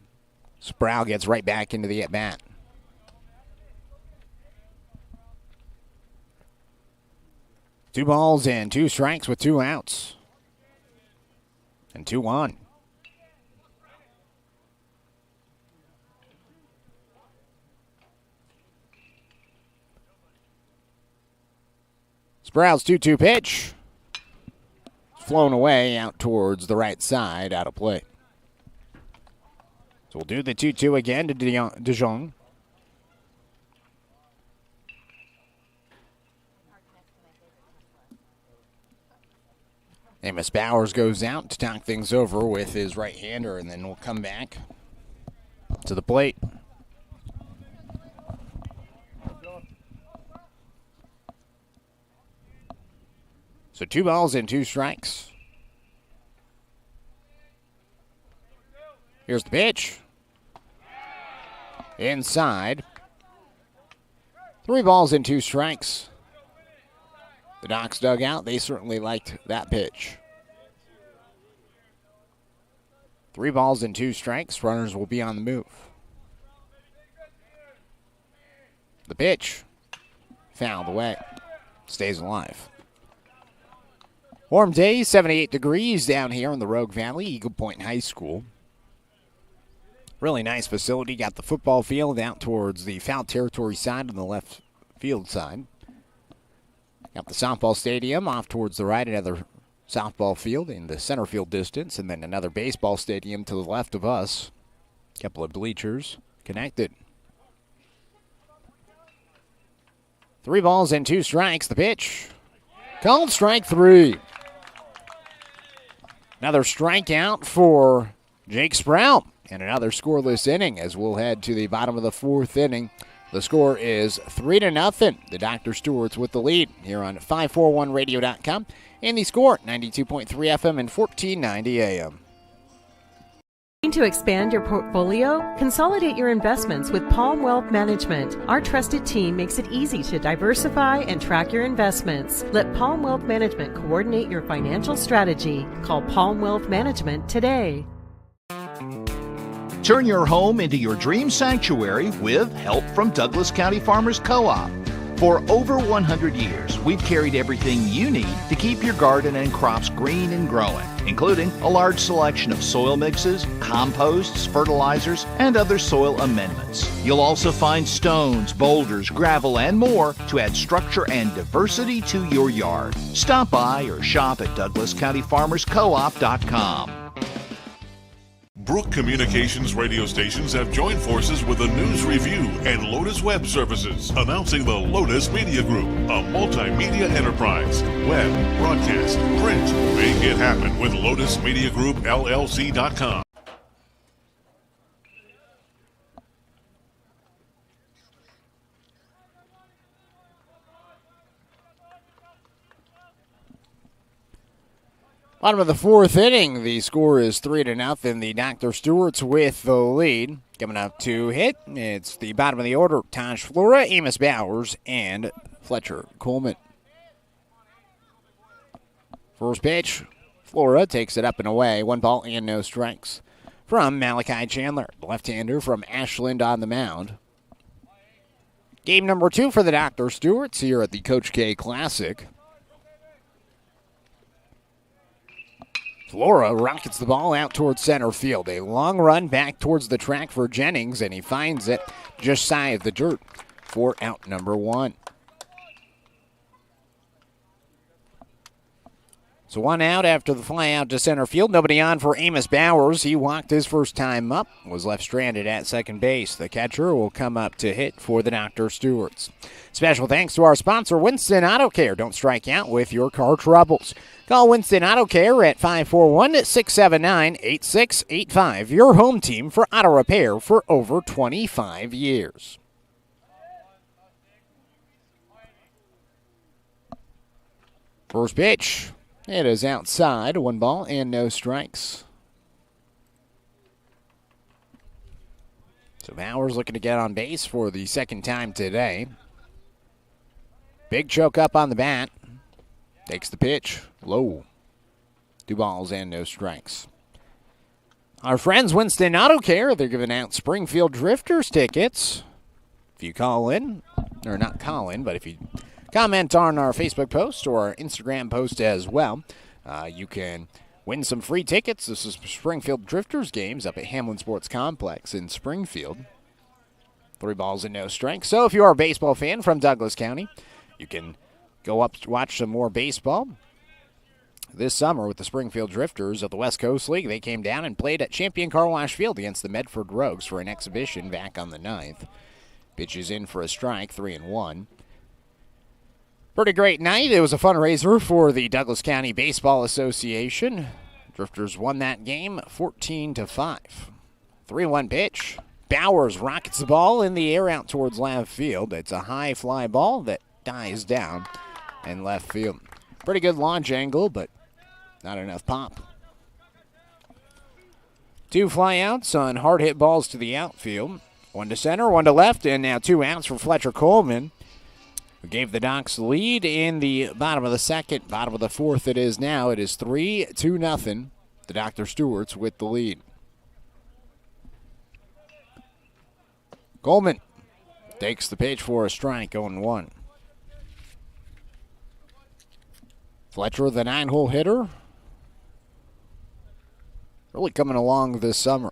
Sproul gets right back into the at-bat. Two balls and 2 strikes with 2 outs. And 2 on. Sprout's 2-2 pitch. Flown away out towards the right side, out of play. So we'll do the 2-2 again to DeJong. Amos Bowers goes out to talk things over with his right-hander, and then we'll come back to the plate. So 2 balls and 2 strikes. Here's the pitch. Inside. 3 balls and 2 strikes. The Docs dug out. They certainly liked that pitch. 3 balls and 2 strikes. Runners will be on the move. The pitch. Fouled away. Stays alive. Warm day, 78 degrees down here in the Rogue Valley, Eagle Point High School. Really nice facility. Got the football field out towards the foul territory side and the left field side. Got the softball stadium off towards the right, another softball field in the center field distance, and then another baseball stadium to the left of us. A couple of bleachers connected. 3 balls and 2 strikes. The pitch. Called strike 3. Another strikeout for Jake Sprout, and another scoreless inning as we'll head to the bottom of the 4th inning. The score is 3-0. The Dr. Stewart's with the lead here on 541radio.com. And the score, 92.3 FM and 1490 AM. To expand your portfolio? Consolidate your investments with Palm Wealth Management. Our trusted team makes it easy to diversify and track your investments. Let Palm Wealth Management coordinate your financial strategy. Call Palm Wealth Management today. Turn your home into your dream sanctuary with help from Douglas County Farmers Co-op. For over 100 years, we've carried everything you need to keep your garden and crops green and growing, including a large selection of soil mixes, composts, fertilizers, and other soil amendments. You'll also find stones, boulders, gravel, and more to add structure and diversity to your yard. Stop by or shop at DouglasCountyFarmersCoop.com. Brook Communications radio stations have joined forces with the News Review and Lotus Web Services, announcing the Lotus Media Group, a multimedia enterprise. Web, broadcast, print. Make it happen with Lotus Media Group, LLC.com. Bottom of the 4th inning, the score is 3-0. The Dr. Stewart's with the lead. Coming up to hit, it's the bottom of the order. Taj Flora, Amos Bowers, and Fletcher Coleman. First pitch, Flora takes it up and away. 1 ball and no strikes from Malachi Chandler, the left-hander from Ashland on the mound. Game number 2 for the Dr. Stewart's here at the Coach K Classic. Flora rockets the ball out towards center field. A long run back towards the track for Jennings, and he finds it just shy of the dirt for out number 1. So 1 out after the fly out to center field. Nobody on for Amos Bowers. He walked his first time up, was left stranded at second base. The catcher will come up to hit for the Dr. Stewart's. Special thanks to our sponsor, Winston Auto Care. Don't strike out with your car troubles. Call Winston Auto Care at 541-679-8685. Your home team for auto repair for over 25 years. First pitch. It is outside. 1 ball and no strikes. So Bowers looking to get on base for the second time today. Big choke up on the bat. Takes the pitch. Low. 2 balls and no strikes. Our friends Winston Auto Care, they're giving out Springfield Drifters tickets. If you call in, or not call in, but if you comment on our Facebook post or our Instagram post as well, you can win some free tickets. This is Springfield Drifters games up at Hamlin Sports Complex in Springfield. 3 balls and no strikes. So if you are a baseball fan from Douglas County, you can go up to watch some more baseball. This summer with the Springfield Drifters of the West Coast League, they came down and played at Champion Car Wash Field against the Medford Rogues for an exhibition back on the 9th. Pitches in for a strike, 3-1. Pretty great night. It was a fundraiser for the Douglas County Baseball Association. Drifters won that game 14-5. 3-1 pitch. Bowers rockets the ball in the air out towards left field. It's a high fly ball that dies down in left field. Pretty good launch angle, but not enough pop. 2 flyouts on hard hit balls to the outfield. 1 to center, 1 to left, and now 2 outs for Fletcher Coleman, who gave the Docs the lead in the bottom of the second. Bottom of the fourth it is now. It is 3-2. The Dr. Stewarts with the lead. Coleman takes the pitch for a strike, 0-1. Fletcher, the 9-hole hitter, really coming along this summer.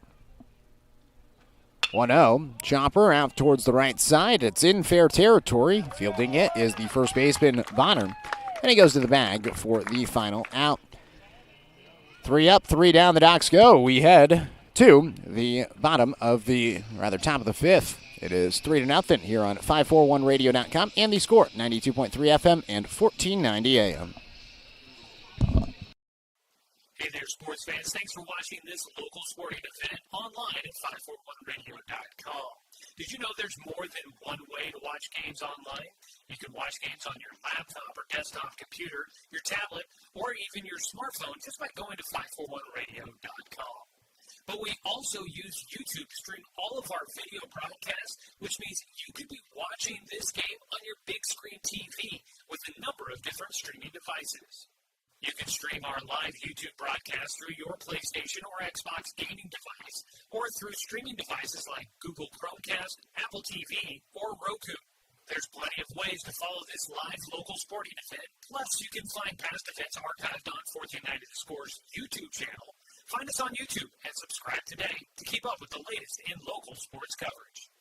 1-0. Chopper out towards the right side. It's in fair territory. Fielding it is the first baseman, Bonner. And he goes to the bag for the final out. 3 up, 3 down, the Docs go. We head to the top of the 5th. It is 3-0 here on 541radio.com and the Score, 92.3 FM and 1490 AM. Hey there, sports fans. Thanks for watching this local sporting event online at 541radio.com. Did you know there's more than one way to watch games online? You can watch games on your laptop or desktop computer, your tablet, or even your smartphone just by going to 541radio.com. But we also use YouTube to stream all of our video broadcasts, which means you could be watching this game on your big screen TV with a number of different streaming devices. You can stream our live YouTube broadcast through your PlayStation or Xbox gaming device, or through streaming devices like Google Chromecast, Apple TV, or Roku. There's plenty of ways to follow this live local sporting event. Plus, you can find past events archived on Fourth United Scores YouTube channel. Find us on YouTube and subscribe today to keep up with the latest in local sports coverage.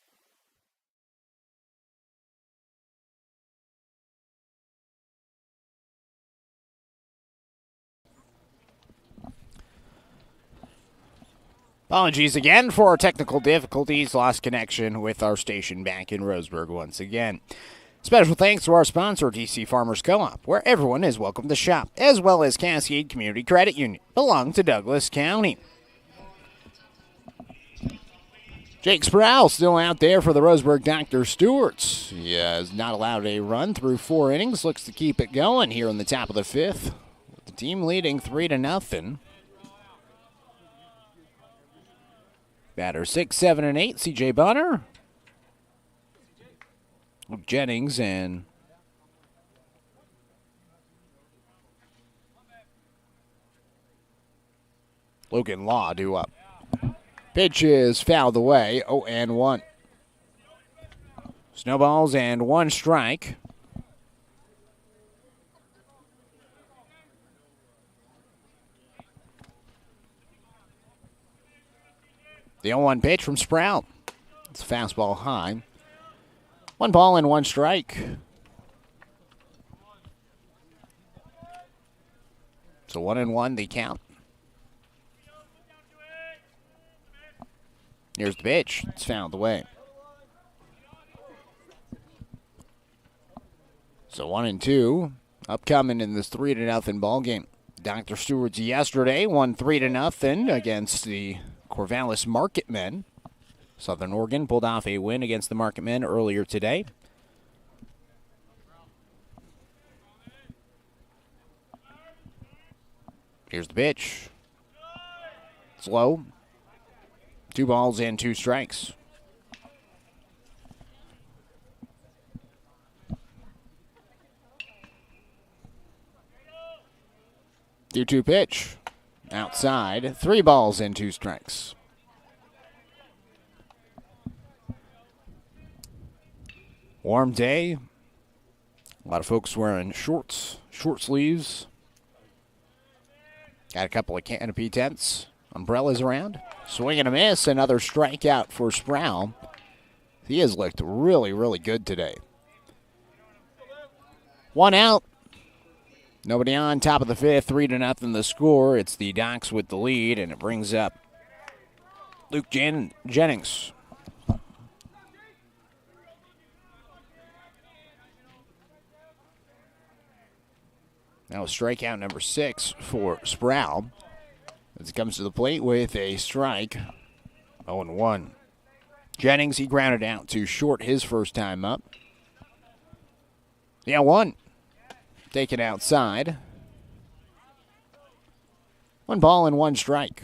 Apologies again for our technical difficulties. Lost connection with our station back in Roseburg once again. Special thanks to our sponsor, DC Farmers Co-op, where everyone is welcome to shop, as well as Cascade Community Credit Union, belong to Douglas County. Jake Sproul still out there for the Roseburg Dr. Stewarts. He has not allowed a run through 4 innings. Looks to keep it going here in the top of the 5th. With the team leading 3-0. Batter 6, 7, and 8, C.J. Bunner. Luke Jennings and Logan Law due up. Pitch is fouled away, 0-1. Snowballs and 1 strike. The 0-1 pitch from Sprout. It's a fastball high. 1 ball and 1 strike. So 1-1 the count. Here's the pitch. It's fouled away. So 1-2 upcoming in this 3-0 ball game. Dr. Stewart's yesterday won 3-0 against the Corvallis Marketmen. Southern Oregon pulled off a win against the Marketmen earlier today. Here's the pitch. It's low. 2 balls and 2 strikes. The 2 pitch. Outside, 3 balls and 2 strikes. Warm day. A lot of folks wearing shorts, short sleeves. Got a couple of canopy tents, umbrellas around. Swing and a miss, another strikeout for Sproul. He has looked really, really good today. One out. Nobody on, top of the fifth, 3-0 the score. It's the Docs with the lead, and it brings up Luke Jennings. Now strikeout number 6 for Sproul as he comes to the plate with a strike. 0-1. Jennings, he grounded out to short his first time up. Yeah, 1. Taken outside. 1 ball and 1 strike.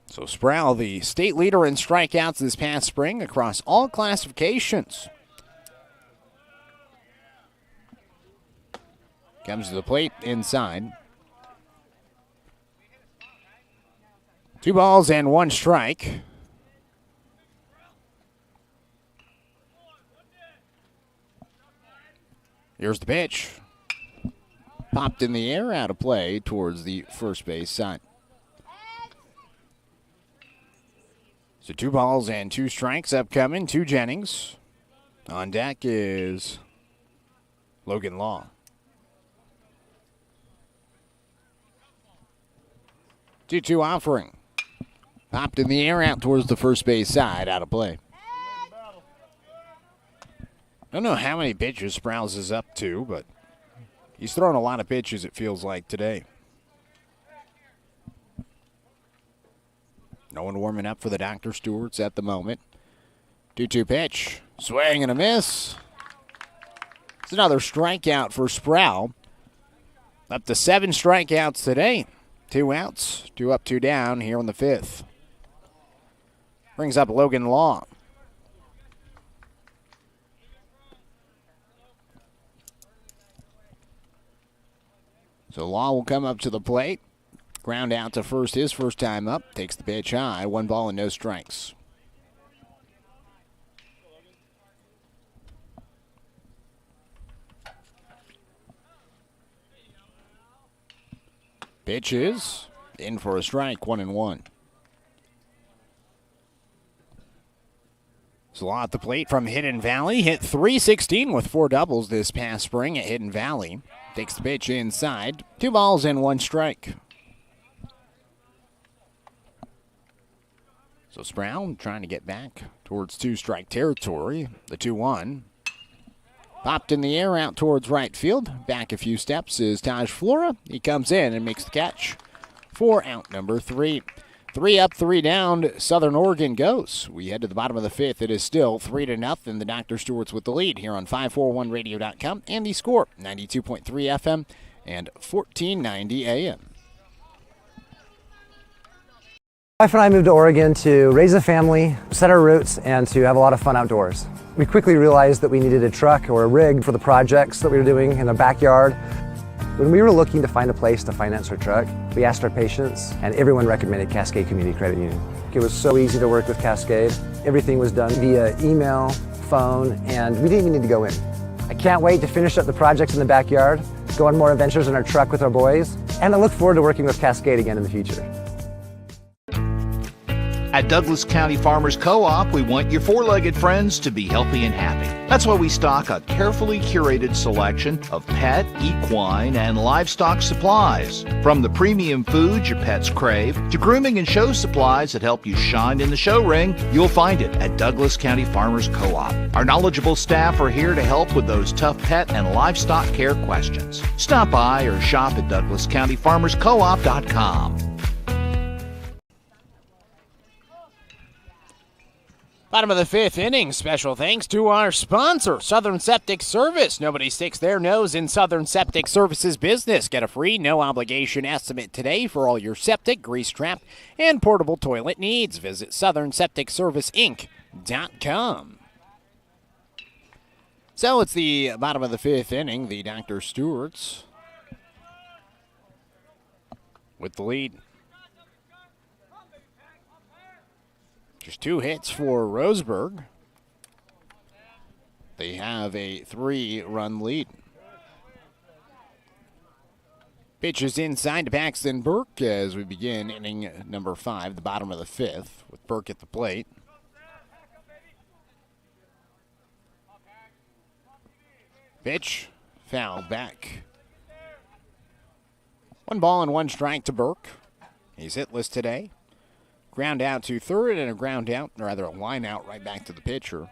So Sproul, the state leader in strikeouts this past spring across all classifications. Comes to the plate inside. 2 balls and 1 strike. Here's the pitch. Popped in the air, out of play towards the first base side. So 2 balls and 2 strikes upcoming to Jennings. On deck is Logan Law. 2-2 offering. Popped in the air, out towards the first base side, out of play. Don't know how many pitches Sprouse is up to, but he's thrown a lot of pitches, it feels like, today. No one warming up for the Dr. Stewarts at the moment. 2-2 pitch. Swing and a miss. It's another strikeout for Sproul. Up to 7 strikeouts today. 2 outs, 2 up, 2 down here in the 5th. Brings up Logan Law. So Law will come up to the plate. Ground out to first his first time up. Takes the pitch high. 1 ball and no strikes. Pitch is in for a strike, 1-1. So Law at the plate from Hidden Valley. Hit .316 with 4 doubles this past spring at Hidden Valley. Takes the pitch inside. 2 balls and 1 strike. So Sproul trying to get back towards 2-strike territory. The 2-1. Popped in the air out towards right field. Back a few steps is Taj Flora. He comes in and makes the catch for out number 3. 3 up, 3 down, Southern Oregon goes. We head to the bottom of the 5th. It is still 3-0. The Dr. Stewarts with the lead here on 541radio.com and the score, 92.3 FM and 1490 AM. My wife and I moved to Oregon to raise a family, set our roots, and to have a lot of fun outdoors. We quickly realized that we needed a truck or a rig for the projects that we were doing in the backyard. When we were looking to find a place to finance our truck, we asked our patients, and everyone recommended Cascade Community Credit Union. It was so easy to work with Cascade. Everything was done via email, phone, and we didn't even need to go in. I can't wait to finish up the projects in the backyard, go on more adventures in our truck with our boys, and I look forward to working with Cascade again in the future. At Douglas County Farmers Co-op, we want your four-legged friends to be healthy and happy. That's why we stock a carefully curated selection of pet, equine, and livestock supplies. From the premium foods your pets crave to grooming and show supplies that help you shine in the show ring, you'll find it at Douglas County Farmers Co-op. Our knowledgeable staff are here to help with those tough pet and livestock care questions. Stop by or shop at DouglasCountyFarmersCoop.com. Bottom of the 5th inning, special thanks to our sponsor, Southern Septic Service. Nobody sticks their nose in Southern Septic Service's business. Get a free, no-obligation estimate today for all your septic, grease trap, and portable toilet needs. Visit SouthernSepticServiceInc.com. So it's the bottom of the 5th inning, the Dr. Stewarts with the lead. Just 2 hits for Roseburg. They have a 3-run lead. Pitches inside to Paxton Burke as we begin inning number 5, the bottom of the 5th, with Burke at the plate. Pitch foul back. 1 ball and 1 strike to Burke. He's hitless today. Ground out to third and a ground out, or rather a line out right back to the pitcher.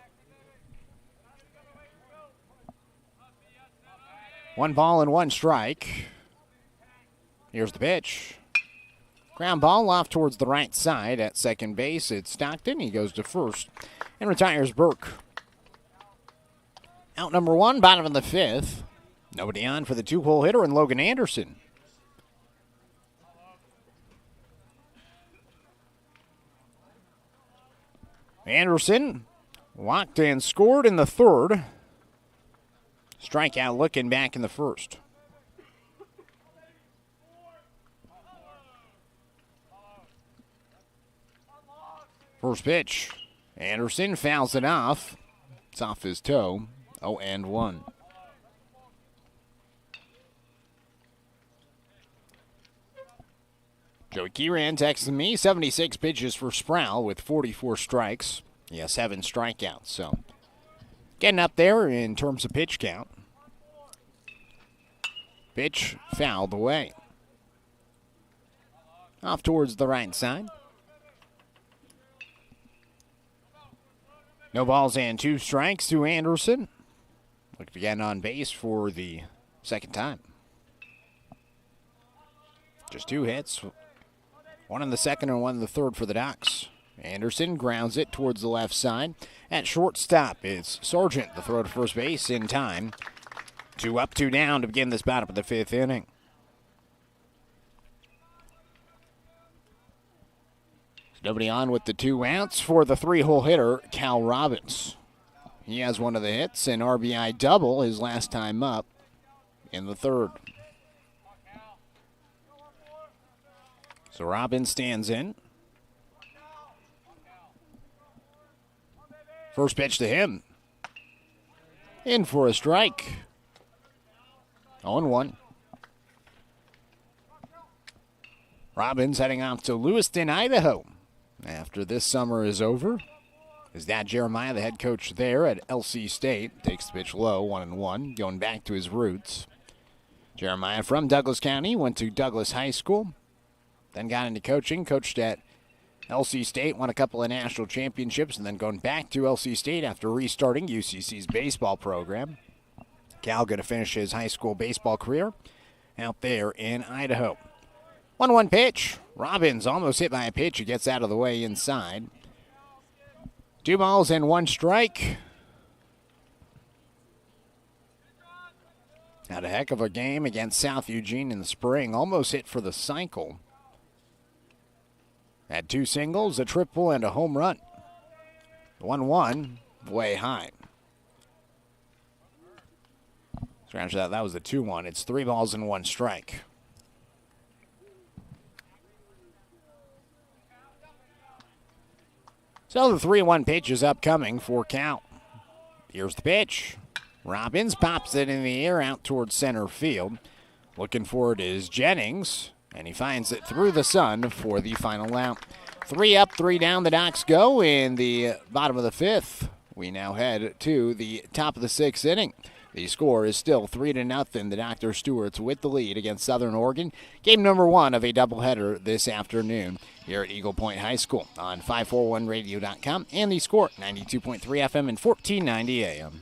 1 ball and 1 strike. Here's the pitch. Ground ball off towards the right side at second base. It's Stockton. He goes to first and retires Burke. Out number 1, bottom of the 5th. Nobody on for the 2-hole hitter and Logan Anderson. Anderson walked and scored in the 3rd. Strikeout looking back in the 1st. First pitch. Anderson fouls it off. It's off his toe. 0-1. Joey Kieran texted me 76 pitches for Sproul with 44 strikes. He has 7 strikeouts, so getting up there in terms of pitch count. Pitch fouled away. Off towards the right side. No balls and 2 strikes to Anderson. Looked again on base for the 2nd time. Just 2 hits. 1 in the 2nd and 1 in the 3rd for the Ducks. Anderson grounds it towards the left side. At shortstop, it's Sargent. The throw to first base in time. 2 up, 2 down to begin this bottom of the 5th inning. Nobody on with the 2 outs for the 3-hole hitter, Cal Robbins. He has 1 of the hits, an RBI double his last time up in the 3rd. So Robbins stands in. First pitch to him. In for a strike. 0-1. Robbins heading out to Lewiston, Idaho. After this summer is over, his dad Jeremiah, the head coach there at LC State, takes the pitch low, 1-1, going back to his roots. Jeremiah from Douglas County, went to Douglas High School, then got into coaching, coached at LC State, won a couple of national championships, and then going back to LC State after restarting UCC's baseball program. Cal going to finish his high school baseball career out there in Idaho. 1-1 pitch. Robbins almost hit by a pitch. He gets out of the way inside. 2 balls and 1 strike. Had a heck of a game against South Eugene in the spring. Almost hit for the cycle. Had 2 singles, a triple, and a home run. 1-1, way high. Scratch that. That was the 2-1. It's 3 balls and 1 strike. So the 3-1 pitch is upcoming for Cal. Here's the pitch. Robbins pops it in the air out towards center field. Looking for it is Jennings, and he finds it through the sun for the final out. 3 up, 3 down, the Ducks go in the bottom of the 5th. We now head to the top of the 6th inning. The score is still 3-0. The Dr. Stewart's with the lead against Southern Oregon. Game number 1 of a doubleheader this afternoon here at Eagle Point High School on 541radio.com and the score 92.3 FM and 1490 AM.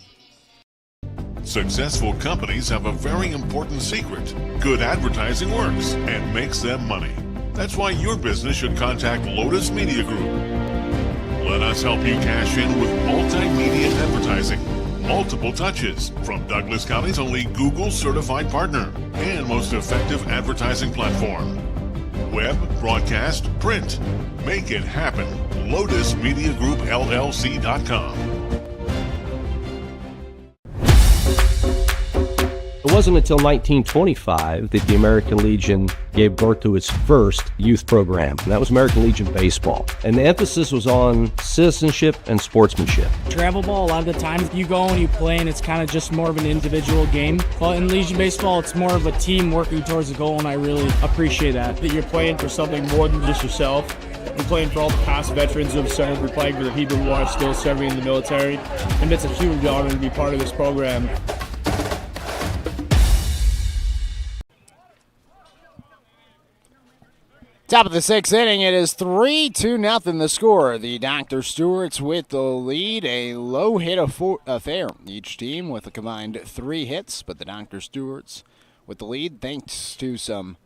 Successful companies have a very important secret. Good advertising works and makes them money. That's why your business should contact Lotus Media Group. Let us help you cash in with multimedia advertising. Multiple touches from Douglas County's only Google certified partner and most effective advertising platform. Web, broadcast, print. Make it happen. LotusMediaGroupLLC.com. It wasn't until 1925 that the American Legion gave birth to its first youth program, and that was American Legion Baseball. And the emphasis was on citizenship and sportsmanship. Travel ball, a lot of the times you go and you play and it's kind of just more of an individual game. But in Legion Baseball, it's more of a team working towards a goal, and I really appreciate that. That you're playing for something more than just yourself. I'm playing for all the past veterans who have served, we're playing for the people who are still serving in the military, and it's a huge honor to be part of this program. Top of the sixth inning, it is 3-0 the score. The Dr. Stewarts with the lead, a low hit affair. Each team with a combined 3 hits, but the Dr. Stewarts with the lead thanks to some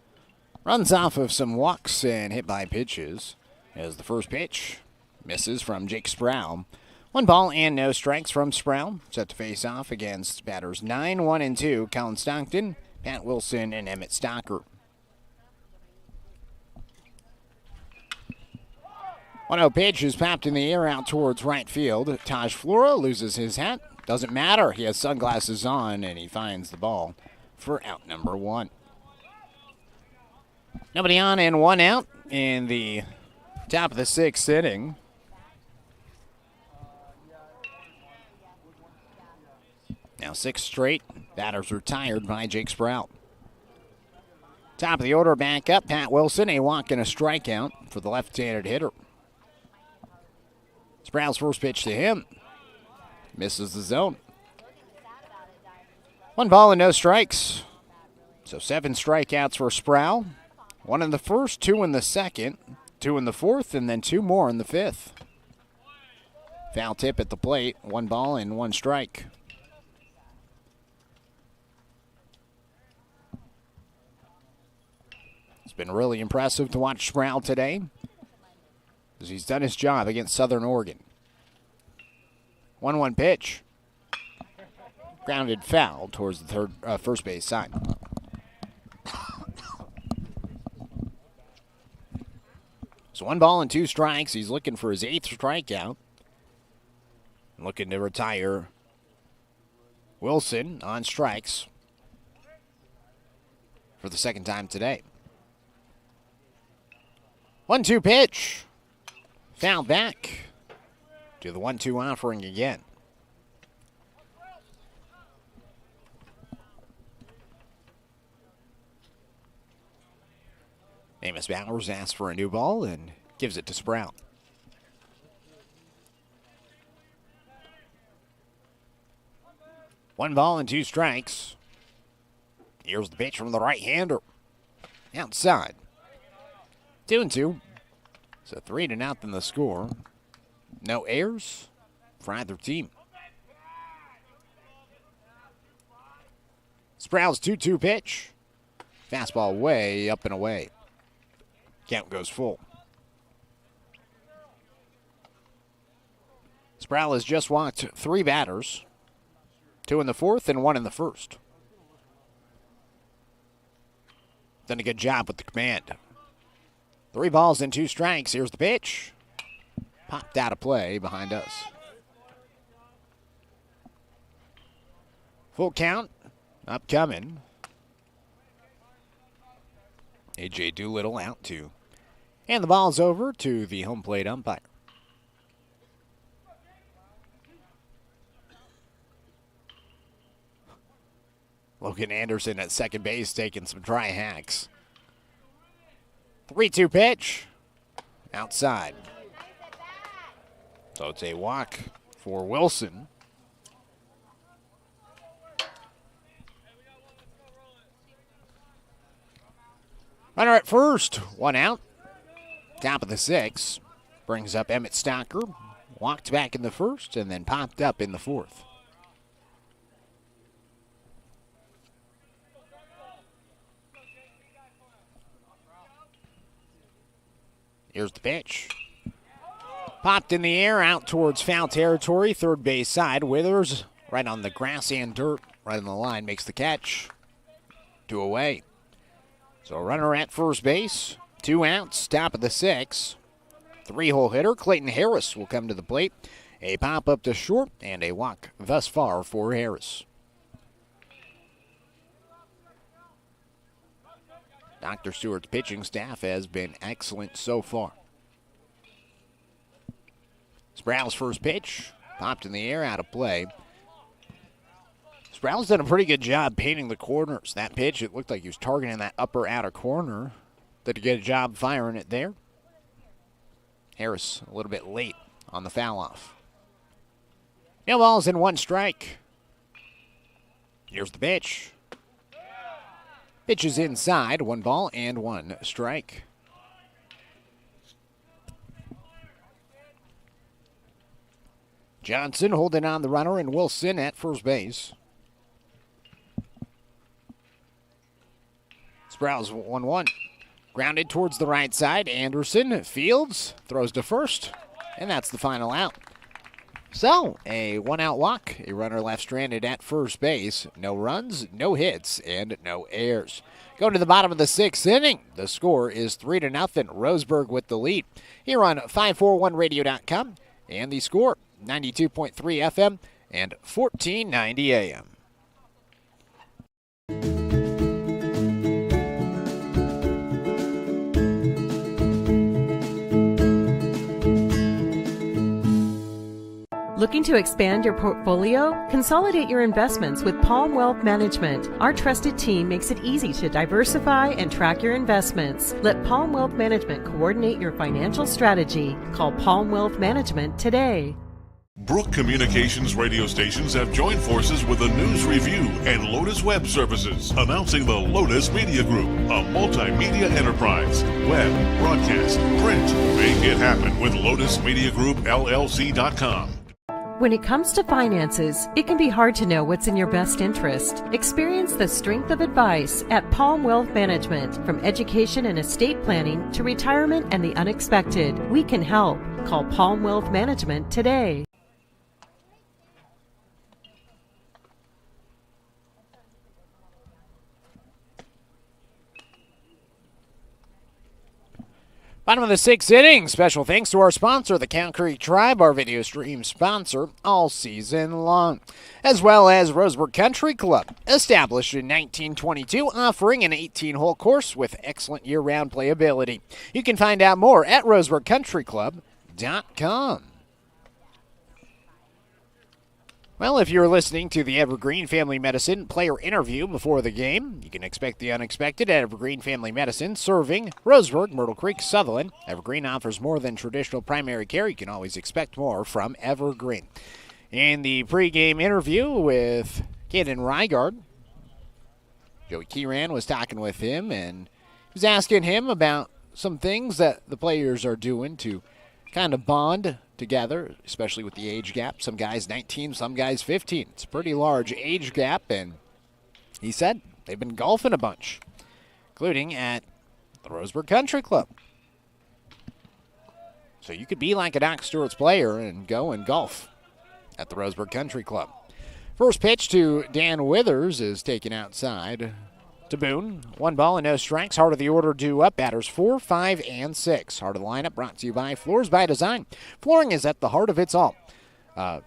runs off of some walks and hit by pitches. As the first pitch misses from Jake Sproul. 1 ball and no strikes from Sproul. Set to face off against batters 9, 1, and 2, Colin Stockton, Pat Wilson, and Emmett Stocker. 1-0 pitch is popped in the air out towards right field. Taj Flora loses his hat. Doesn't matter. He has sunglasses on, and he finds the ball for out number 1. Nobody on and 1 out in the top of the sixth inning. Now 6 straight batters retired by Jake Sprout. Top of the order back up, Pat Wilson, a walk and a strikeout for the left-handed hitter. Sprout's first pitch to him. Misses the zone. 1 ball and no strikes. So 7 strikeouts for Sproul. 1 in the first, 2 in the second, 2 in the fourth, and then 2 more in the fifth. Foul tip at the plate. 1 ball and 1 strike. It's been really impressive to watch Sproul today, as he's done his job against Southern Oregon. 1-1 pitch. Grounded foul towards the first base side. So 1 ball and 2 strikes. He's looking for his 8th strikeout. Looking to retire Wilson on strikes for the second time today. 1-2 pitch. Foul back to the 1-2 offering again. Amos Bowers asks for a new ball and gives it to Sprout. One ball and 2 strikes. Here's the pitch from the right-hander. Outside. 2-2. So 3-0 the score. No errors for either team. Sprout's 2-2 pitch. Fastball way up and away. Count goes full. Sproul has just walked 3 batters. 2 in the fourth and 1 in the first. Done a good job with the command. 3 balls and 2 strikes. Here's the pitch. Popped out of play behind us. Full count. Upcoming. A.J. Doolittle out to. And the ball's over to the home plate umpire. Logan Anderson at second base taking some dry hacks. 3-2 pitch. Outside. So it's a walk for Wilson. Runner at first. 1 out. Top of the 6th. Brings up Emmett Stocker. Walked back in the first and then popped up in the fourth. Here's the pitch. Popped in the air out towards foul territory, third base side. Withers right on the grass and dirt, right on the line, makes the catch. 2 away. So a runner at first base, 2 outs, top of the 6th. 3-hole hitter, Clayton Harris will come to the plate. A pop up to short and a walk thus far for Harris. Dr. Stewart's pitching staff has been excellent so far. Sproul's first pitch, popped in the air, out of play. Sproul's done a pretty good job painting the corners. That pitch, it looked like he was targeting that upper outer corner. Did a good job firing it there. Harris a little bit late on the foul off. No balls and 1 strike. Here's the pitch. Pitch is inside, 1 ball and 1 strike. Johnson holding on the runner and Wilson at first base. Sprouse 1-1. Grounded towards the right side. Anderson fields, throws to first, and that's the final out. So, a one-out walk, a runner left stranded at first base. No runs, no hits, and no errors. Going to the bottom of the 6th inning. The score is 3-0. Roseburg with the lead. Here on 541radio.com, and the score 92.3 FM and 1490 AM. Looking to expand your portfolio? Consolidate your investments with Palm Wealth Management. Our trusted team makes it easy to diversify and track your investments. Let Palm Wealth Management coordinate your financial strategy. Call Palm Wealth Management today. Brook Communications radio stations have joined forces with the News Review and Lotus Web Services, announcing the Lotus Media Group, a multimedia enterprise. Web, broadcast, print. Make it happen with Lotus Media Group, LLC.com. When it comes to finances, it can be hard to know what's in your best interest. Experience the strength of advice at Palm Wealth Management. From education and estate planning to retirement and the unexpected, we can help. Call Palm Wealth Management today. Bottom of the 6th inning. Special thanks to our sponsor, the Cow Creek Tribe, our video stream sponsor all season long, as well as Roseburg Country Club, established in 1922, offering an 18-hole course with excellent year-round playability. You can find out more at roseburgcountryclub.com. Well, if you're listening to the Evergreen Family Medicine player interview before the game, you can expect the unexpected at Evergreen Family Medicine, serving Roseburg, Myrtle Creek, Sutherland. Evergreen offers more than traditional primary care. You can always expect more from Evergreen. In the pregame interview with Caden Rygard, Joey Kieran was talking with him, and he was asking him about some things that the players are doing to kind of bond together, especially with the age gap. Some guys 19, some guys 15. It's a pretty large age gap, and he said they've been golfing a bunch, including at the Roseburg Country Club. So you could be like a Doc Stewart's player and go and golf at the Roseburg Country Club. First pitch to Dan Withers is taken outside to Boone. 1 ball and no strikes. Heart of the order due up. Batters 4, 5, and 6. Heart of the lineup brought to you by Floors by Design. Flooring is at the heart of its all.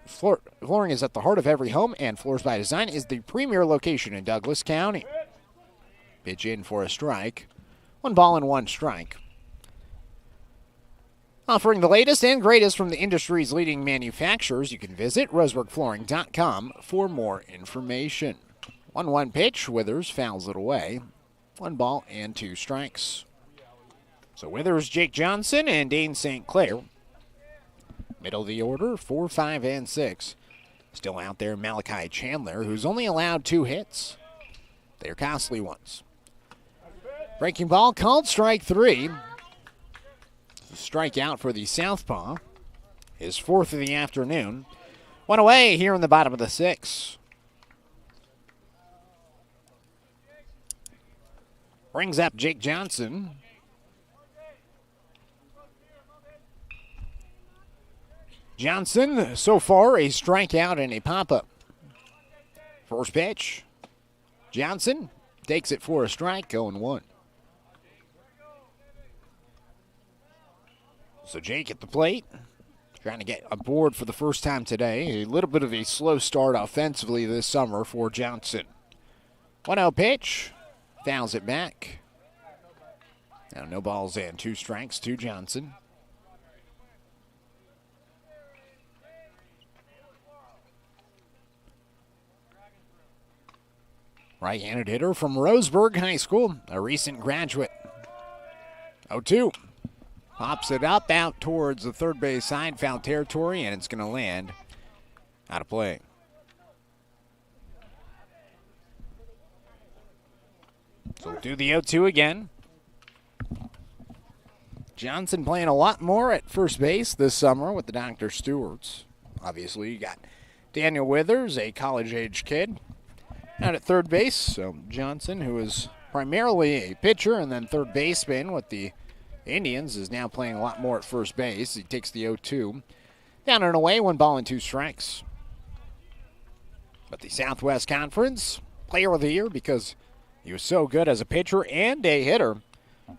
Flooring is at the heart of every home, and Floors by Design is the premier location in Douglas County. Pitch in for a strike. 1 ball and 1 strike. Offering the latest and greatest from the industry's leading manufacturers, you can visit roseburgflooring.com for more information. 1-1 pitch. Withers fouls it away. 1 ball and 2 strikes. So Withers, Jake Johnson, and Dane St. Clair. Middle of the order, 4, 5, and 6. Still out there, Malachi Chandler, who's only allowed 2 hits. They're costly ones. Breaking ball called strike 3. Strikeout for the southpaw. His 4th of the afternoon. 1 away here in the bottom of the 6th. Brings up Jake Johnson. Johnson, so far, a strikeout and a pop-up. First pitch. Johnson takes it for a strike, 0-1. So Jake at the plate, trying to get aboard for the first time today. A little bit of a slow start offensively this summer for Johnson. 1-0 pitch. Fouls it back. Now no balls and 2 strikes to Johnson. Right-handed hitter from Roseburg High School, a recent graduate. 0-2. Pops it up out towards the third base side, foul territory, and it's going to land out of play. So we'll do the 0-2 again. Johnson playing a lot more at first base this summer with the Dr. Stewarts. Obviously, you got Daniel Withers, a college-age kid, out at third base. So Johnson, who is primarily a pitcher and then third baseman with the Indians, is now playing a lot more at first base. He takes the 0-2. Down and away, 1 ball and 2 strikes. But the Southwest Conference Player of the Year, because he was so good as a pitcher and a hitter,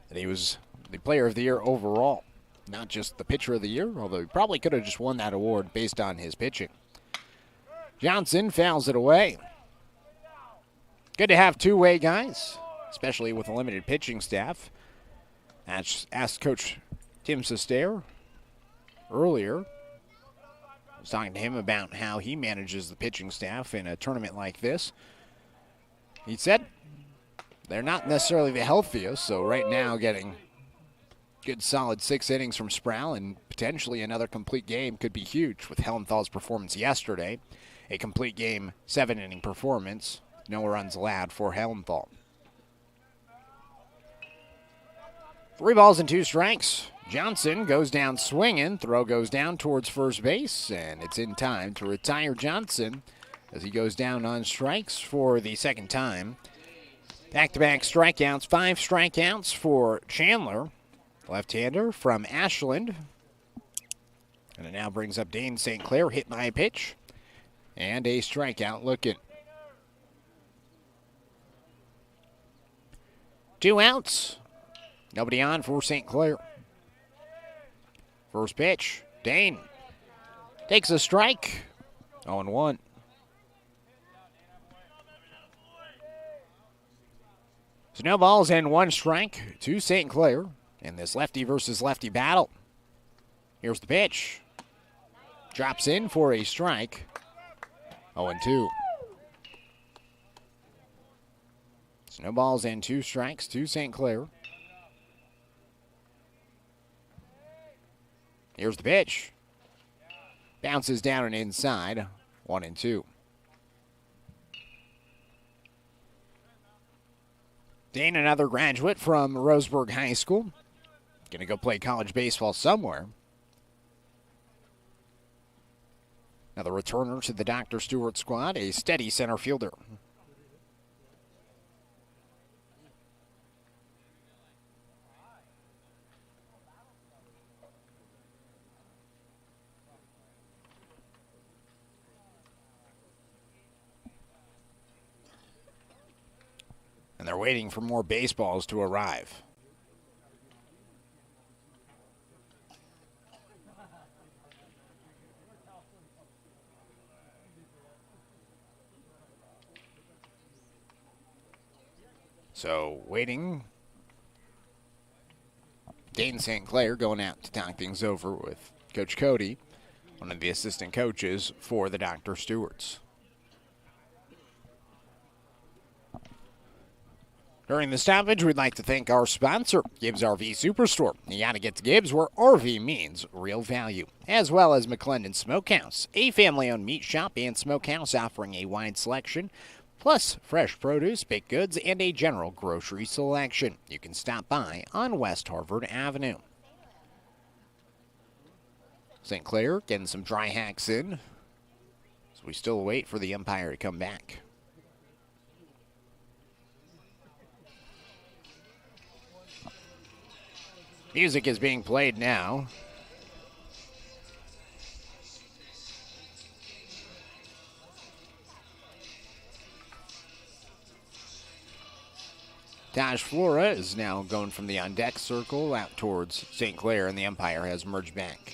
that he was the Player of the Year overall. Not just the Pitcher of the Year, although he probably could have just won that award based on his pitching. Johnson fouls it away. Good to have two-way guys, especially with a limited pitching staff. Asked Coach Tim Sestair earlier. I was talking to him about how he manages the pitching staff in a tournament like this. He said they're not necessarily the healthiest, so right now getting good solid 6 innings from Sproul and potentially another complete game could be huge with Helenthal's performance yesterday. A complete game 7-inning performance. No runs allowed for Hellenthal. 3 balls and 2 strikes. Johnson goes down swinging. Throw goes down towards first base, and it's in time to retire Johnson as he goes down on strikes for the second time. Back-to-back strikeouts, 5 strikeouts for Chandler, left-hander from Ashland. And it now brings up Dane St. Clair, hit by a pitch, and a strikeout looking. 2 outs. Nobody on for St. Clair. First pitch, Dane takes a strike. 0-1. So no balls and 1 strike to St. Clair in this lefty versus lefty battle. Here's the pitch. Drops in for a strike. 0-2. So no balls and 2 strikes to St. Clair. Here's the pitch. Bounces down and inside. 1-2. Dane, another graduate from Roseburg High School. Going to go play college baseball somewhere. Another returner to the Dr. Stewart squad, a steady center fielder. And they're waiting for more baseballs to arrive. So, waiting. Dane St. Clair going out to talk things over with Coach Cody, one of the assistant coaches for the Dr. Stewarts. During the stoppage, we'd like to thank our sponsor, Gibbs RV Superstore. You gotta get to Gibbs where RV means real value. As well as McClendon Smokehouse, a family-owned meat shop and smokehouse offering a wide selection, plus fresh produce, baked goods, and a general grocery selection. You can stop by on West Harvard Avenue. St. Clair getting some dry hacks in, so we still wait for the umpire to come back. Music is being played now. Taj Flora is now going from the on-deck circle out towards St. Clair, and the umpire has merged back.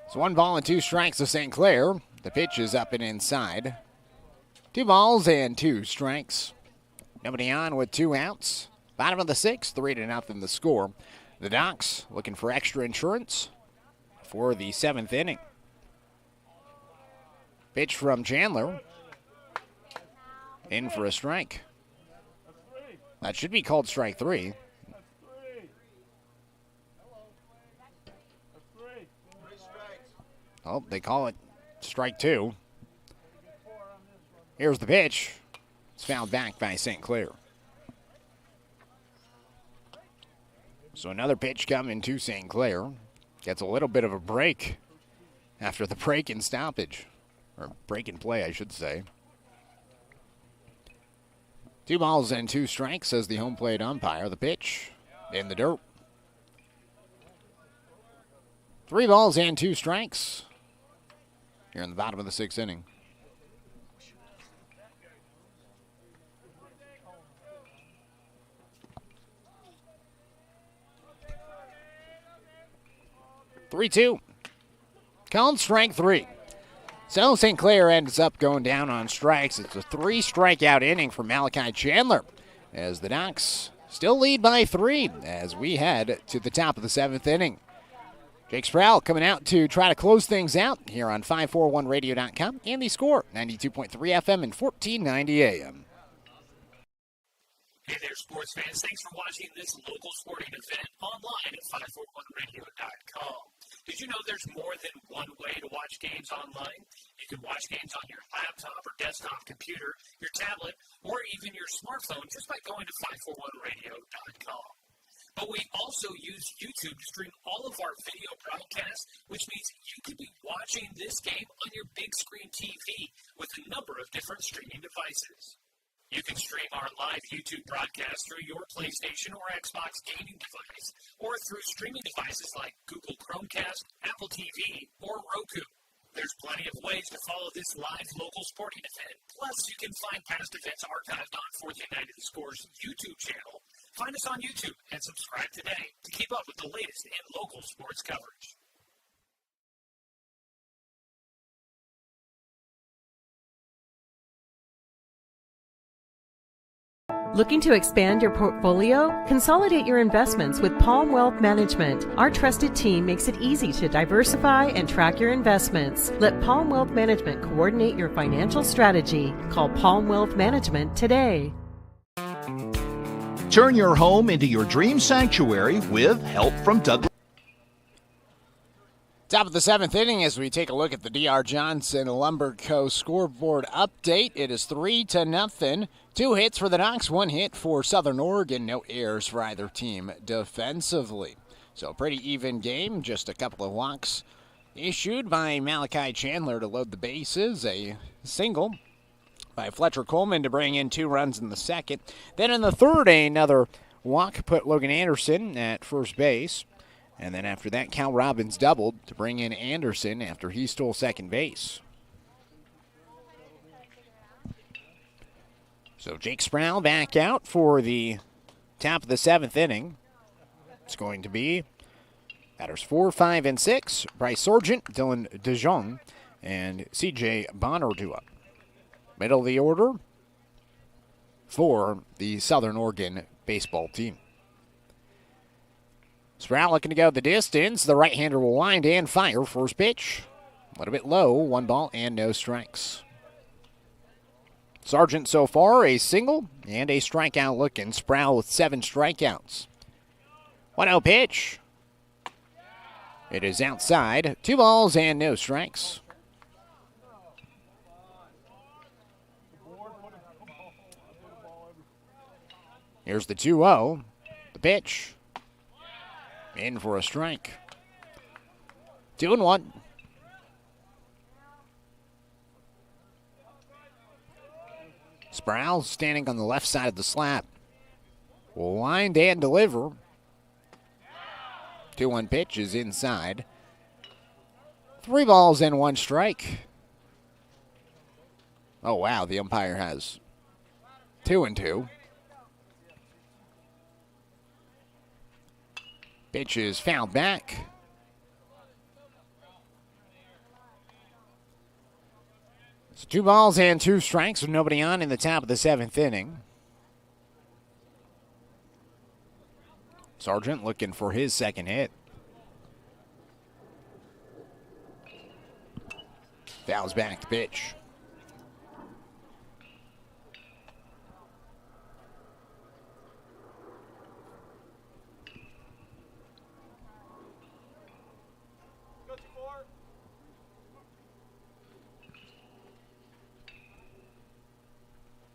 So 1 ball and 2 strikes to St. Clair. The pitch is up and inside. 2 balls and 2 strikes. Nobody on with 2 outs. Bottom of the 6th, 3-0 the score. The Docs looking for extra insurance for the 7th inning. Pitch from Chandler. in for a strike. That should be called strike 3. Oh, they call it strike 2. Here's the pitch. It's fouled back by St. Clair. So another pitch coming to St. Clair. Gets a little bit of a break after the break and stoppage. Or break and play, I should say. 2 balls and 2 strikes, says the home plate umpire. The pitch in the dirt. 3 balls and 2 strikes here in the bottom of the 6th inning. Three-two. Called strike 3. So St. Clair ends up going down on strikes. It's a 3-strikeout inning for Malachi Chandler as the Ducks still lead by 3 as we head to the top of the 7th inning. Jake Sproul coming out to try to close things out here on 541radio.com and the Score, 92.3 FM and 1490 AM. Hey there, sports fans. Thanks for watching this local sporting event online at 541radio.com. Did you know there's more than one way to watch games online? You can watch games on your laptop or desktop computer, your tablet, or even your smartphone just by going to 541radio.com. But we also use YouTube to stream all of our video broadcasts, which means you could be watching this game on your big screen TV with a number of different streaming devices. You can stream our live YouTube broadcast through your PlayStation or Xbox gaming device, or through streaming devices like Google Chromecast, Apple TV, or Roku. There's plenty of ways to follow this live local sporting event. Plus, you can find past events archived on Fourth United Scores YouTube channel. Find us on YouTube and subscribe today to keep up with the latest in local sports coverage. Looking to expand your portfolio? Consolidate your investments with Palm Wealth Management. Our trusted team makes it easy to diversify and track your investments. Let Palm Wealth Management coordinate your financial strategy. Call Palm Wealth Management today. Turn your home into your dream sanctuary with help from Douglas. Top of the 7th inning as we take a look at the D.R. Johnson Lumber Co. scoreboard update. It is 3-0. 2 hits for the Ducks, 1 hit for Southern Oregon. No errors for either team defensively. So a pretty even game. Just a couple of walks issued by Malachi Chandler to load the bases. A single by Fletcher Coleman to bring in 2 runs in the second. Then in the third, another walk put Logan Anderson at first base. And then after that, Cal Robbins doubled to bring in Anderson after he stole second base. So Jake Sproul back out for the top of the 7th inning. It's going to be batters 4, 5, and 6. Bryce Sargent, Dylan DeJong, and C.J. Bonardua. Middle of the order for the Southern Oregon baseball team. Sproul looking to go the distance. The right-hander will wind and fire. First pitch, a little bit low. 1 ball and no strikes. Sargent so far a single and a strikeout looking. Sproul with 7 strikeouts. 1-0 pitch. It is outside. 2 balls and no strikes. Here's the 2-0. The pitch. In for a strike. 2-1. Sproul standing on the left side of the slab. Will wind and deliver. 2-1 pitch is inside. 3 balls and 1 strike. Oh, wow. The umpire has 2-2. Pitch is fouled back. So 2 balls and 2 strikes with nobody on in the top of the 7th inning. Sargent looking for his second hit. Fouls back to pitch.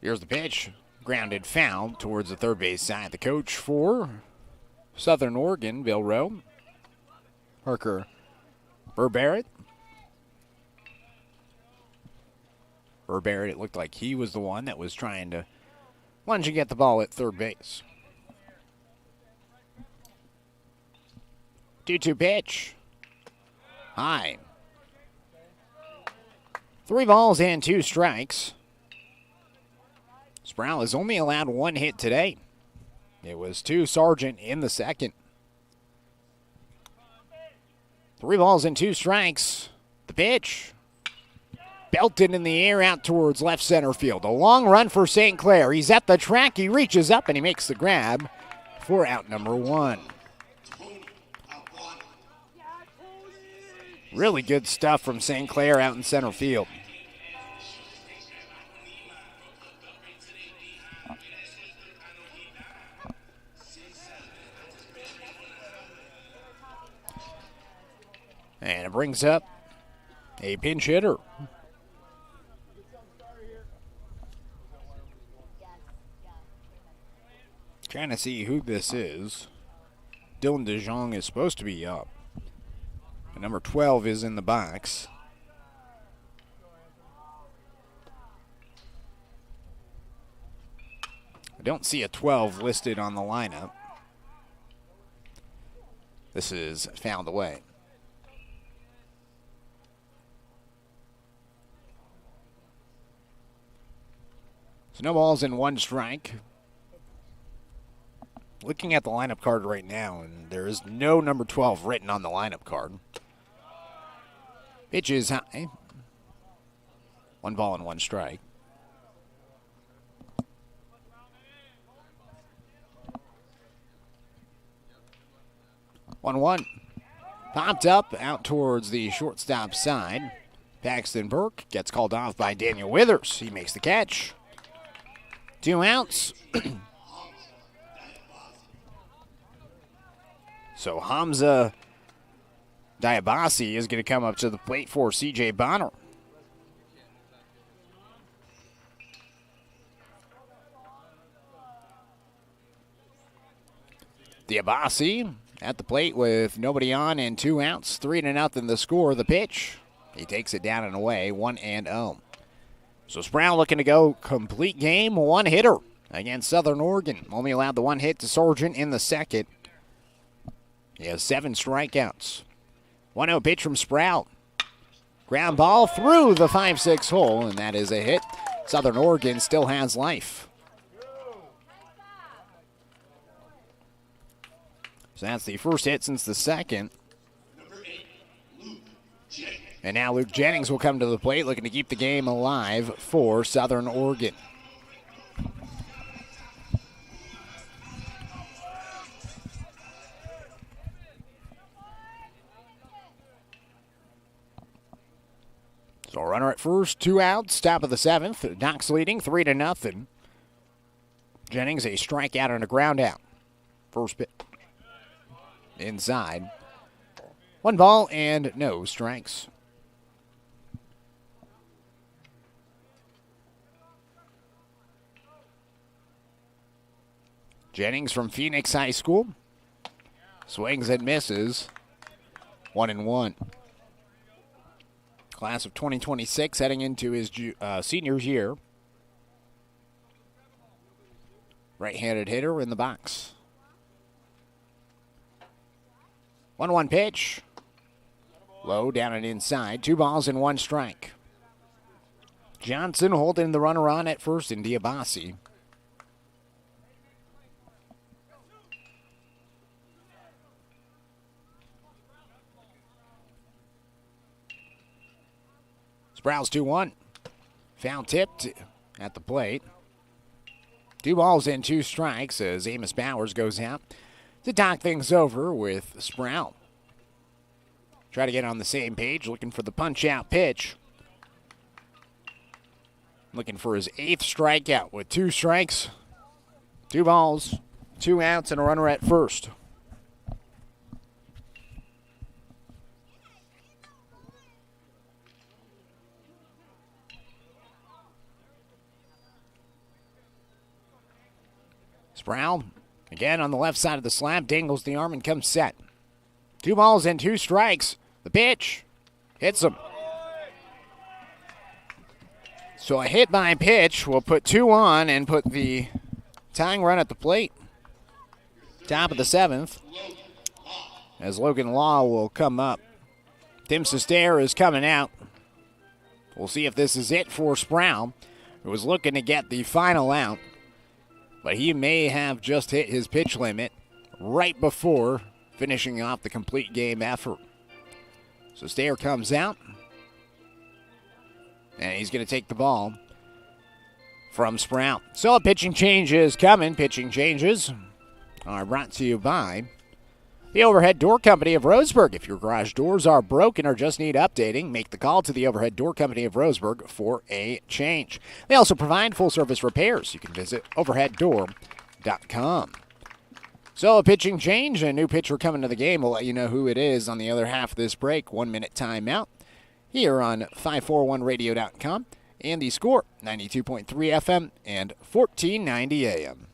Here's the pitch. Grounded foul towards the third base side. The coach for Southern Oregon, Bill Rowe. Parker Burbarrett. Burbarrett, it looked like he was the one that was trying to lunge and get the ball at third base. 2-2 pitch. High. 3 balls and 2 strikes. Sproul has only allowed 1 hit today. It was to Sargent in the second. 3 balls and 2 strikes. The pitch. Belted in the air out towards left center field. A long run for St. Clair. He's at the track. He reaches up and he makes the grab for out number 1. Really good stuff from St. Clair out in center field. And it brings up a pinch hitter. Trying to see who this is. Dylan DeJong is supposed to be up. But number 12 is in the box. I don't see a 12 listed on the lineup. This is fouled away. So no balls and 1 strike. Looking at the lineup card right now, and there is no number 12 written on the lineup card. Pitch is high. 1 ball and 1 strike. One. Popped up out towards the shortstop side. Paxton Burke gets called off by Daniel Withers. He makes the catch. 2 outs. So Hamza Diabasi is going to come up to the plate for C.J. Bonner. Diabasi at the plate with nobody on and 2 outs. 3-0 the score. The pitch. He takes it down and away. 1-0. So Sproul looking to go complete game. 1 hitter against Southern Oregon. Only allowed the 1 hit to Sargent in the second. He has 7 strikeouts. 1-0 pitch from Sprout. Ground ball through the 5-6 hole, and that is a hit. Southern Oregon still has life. So that's the first hit since the second. And now Luke Jennings will come to the plate, looking to keep the game alive for Southern Oregon. So runner at first, 2 outs, top of the 7th. Doc's leading 3-0. Jennings a strikeout and a ground out. First pitch. Inside. 1 ball and no strikes. Jennings from Phoenix High School. Swings and misses. 1-1. Class of 2026 heading into his senior's year. Right-handed hitter in the box. 1-1 pitch. Low down and inside. 2 balls and 1 strike. Johnson holding the runner on at first in Diabasi. Sprouse 2-1. Foul tipped at the plate. 2 balls and 2 strikes as Amos Bowers goes out to talk things over with Sproul. Try to get on the same page, looking for the punch-out pitch. Looking for his 8th strikeout with 2 strikes, 2 balls, 2 outs, and a runner at first. Sproul, again on the left side of the slab, dangles the arm and comes set. 2 balls and 2 strikes. The pitch hits him. So a hit by pitch will put 2 on and put the tying run at the plate. Top of the 7th, as Logan Law will come up. Tim Sestair is coming out. We'll see if this is it for Sproul, who was looking to get the final out, but he may have just hit his pitch limit right before finishing off the complete game effort. Sestair comes out, and he's going to take the ball from Sproul. So a pitching change is coming. Pitching changes are brought to you by the Overhead Door Company of Roseburg. If your garage doors are broken or just need updating, make the call to the Overhead Door Company of Roseburg for a change. They also provide full-service repairs. You can visit overheaddoor.com. So a pitching change, a new pitcher coming to the game. We'll let you know who it is on the other half of this break. 1-minute timeout here on 541radio.com and the Score, 92.3 FM and 1490 AM.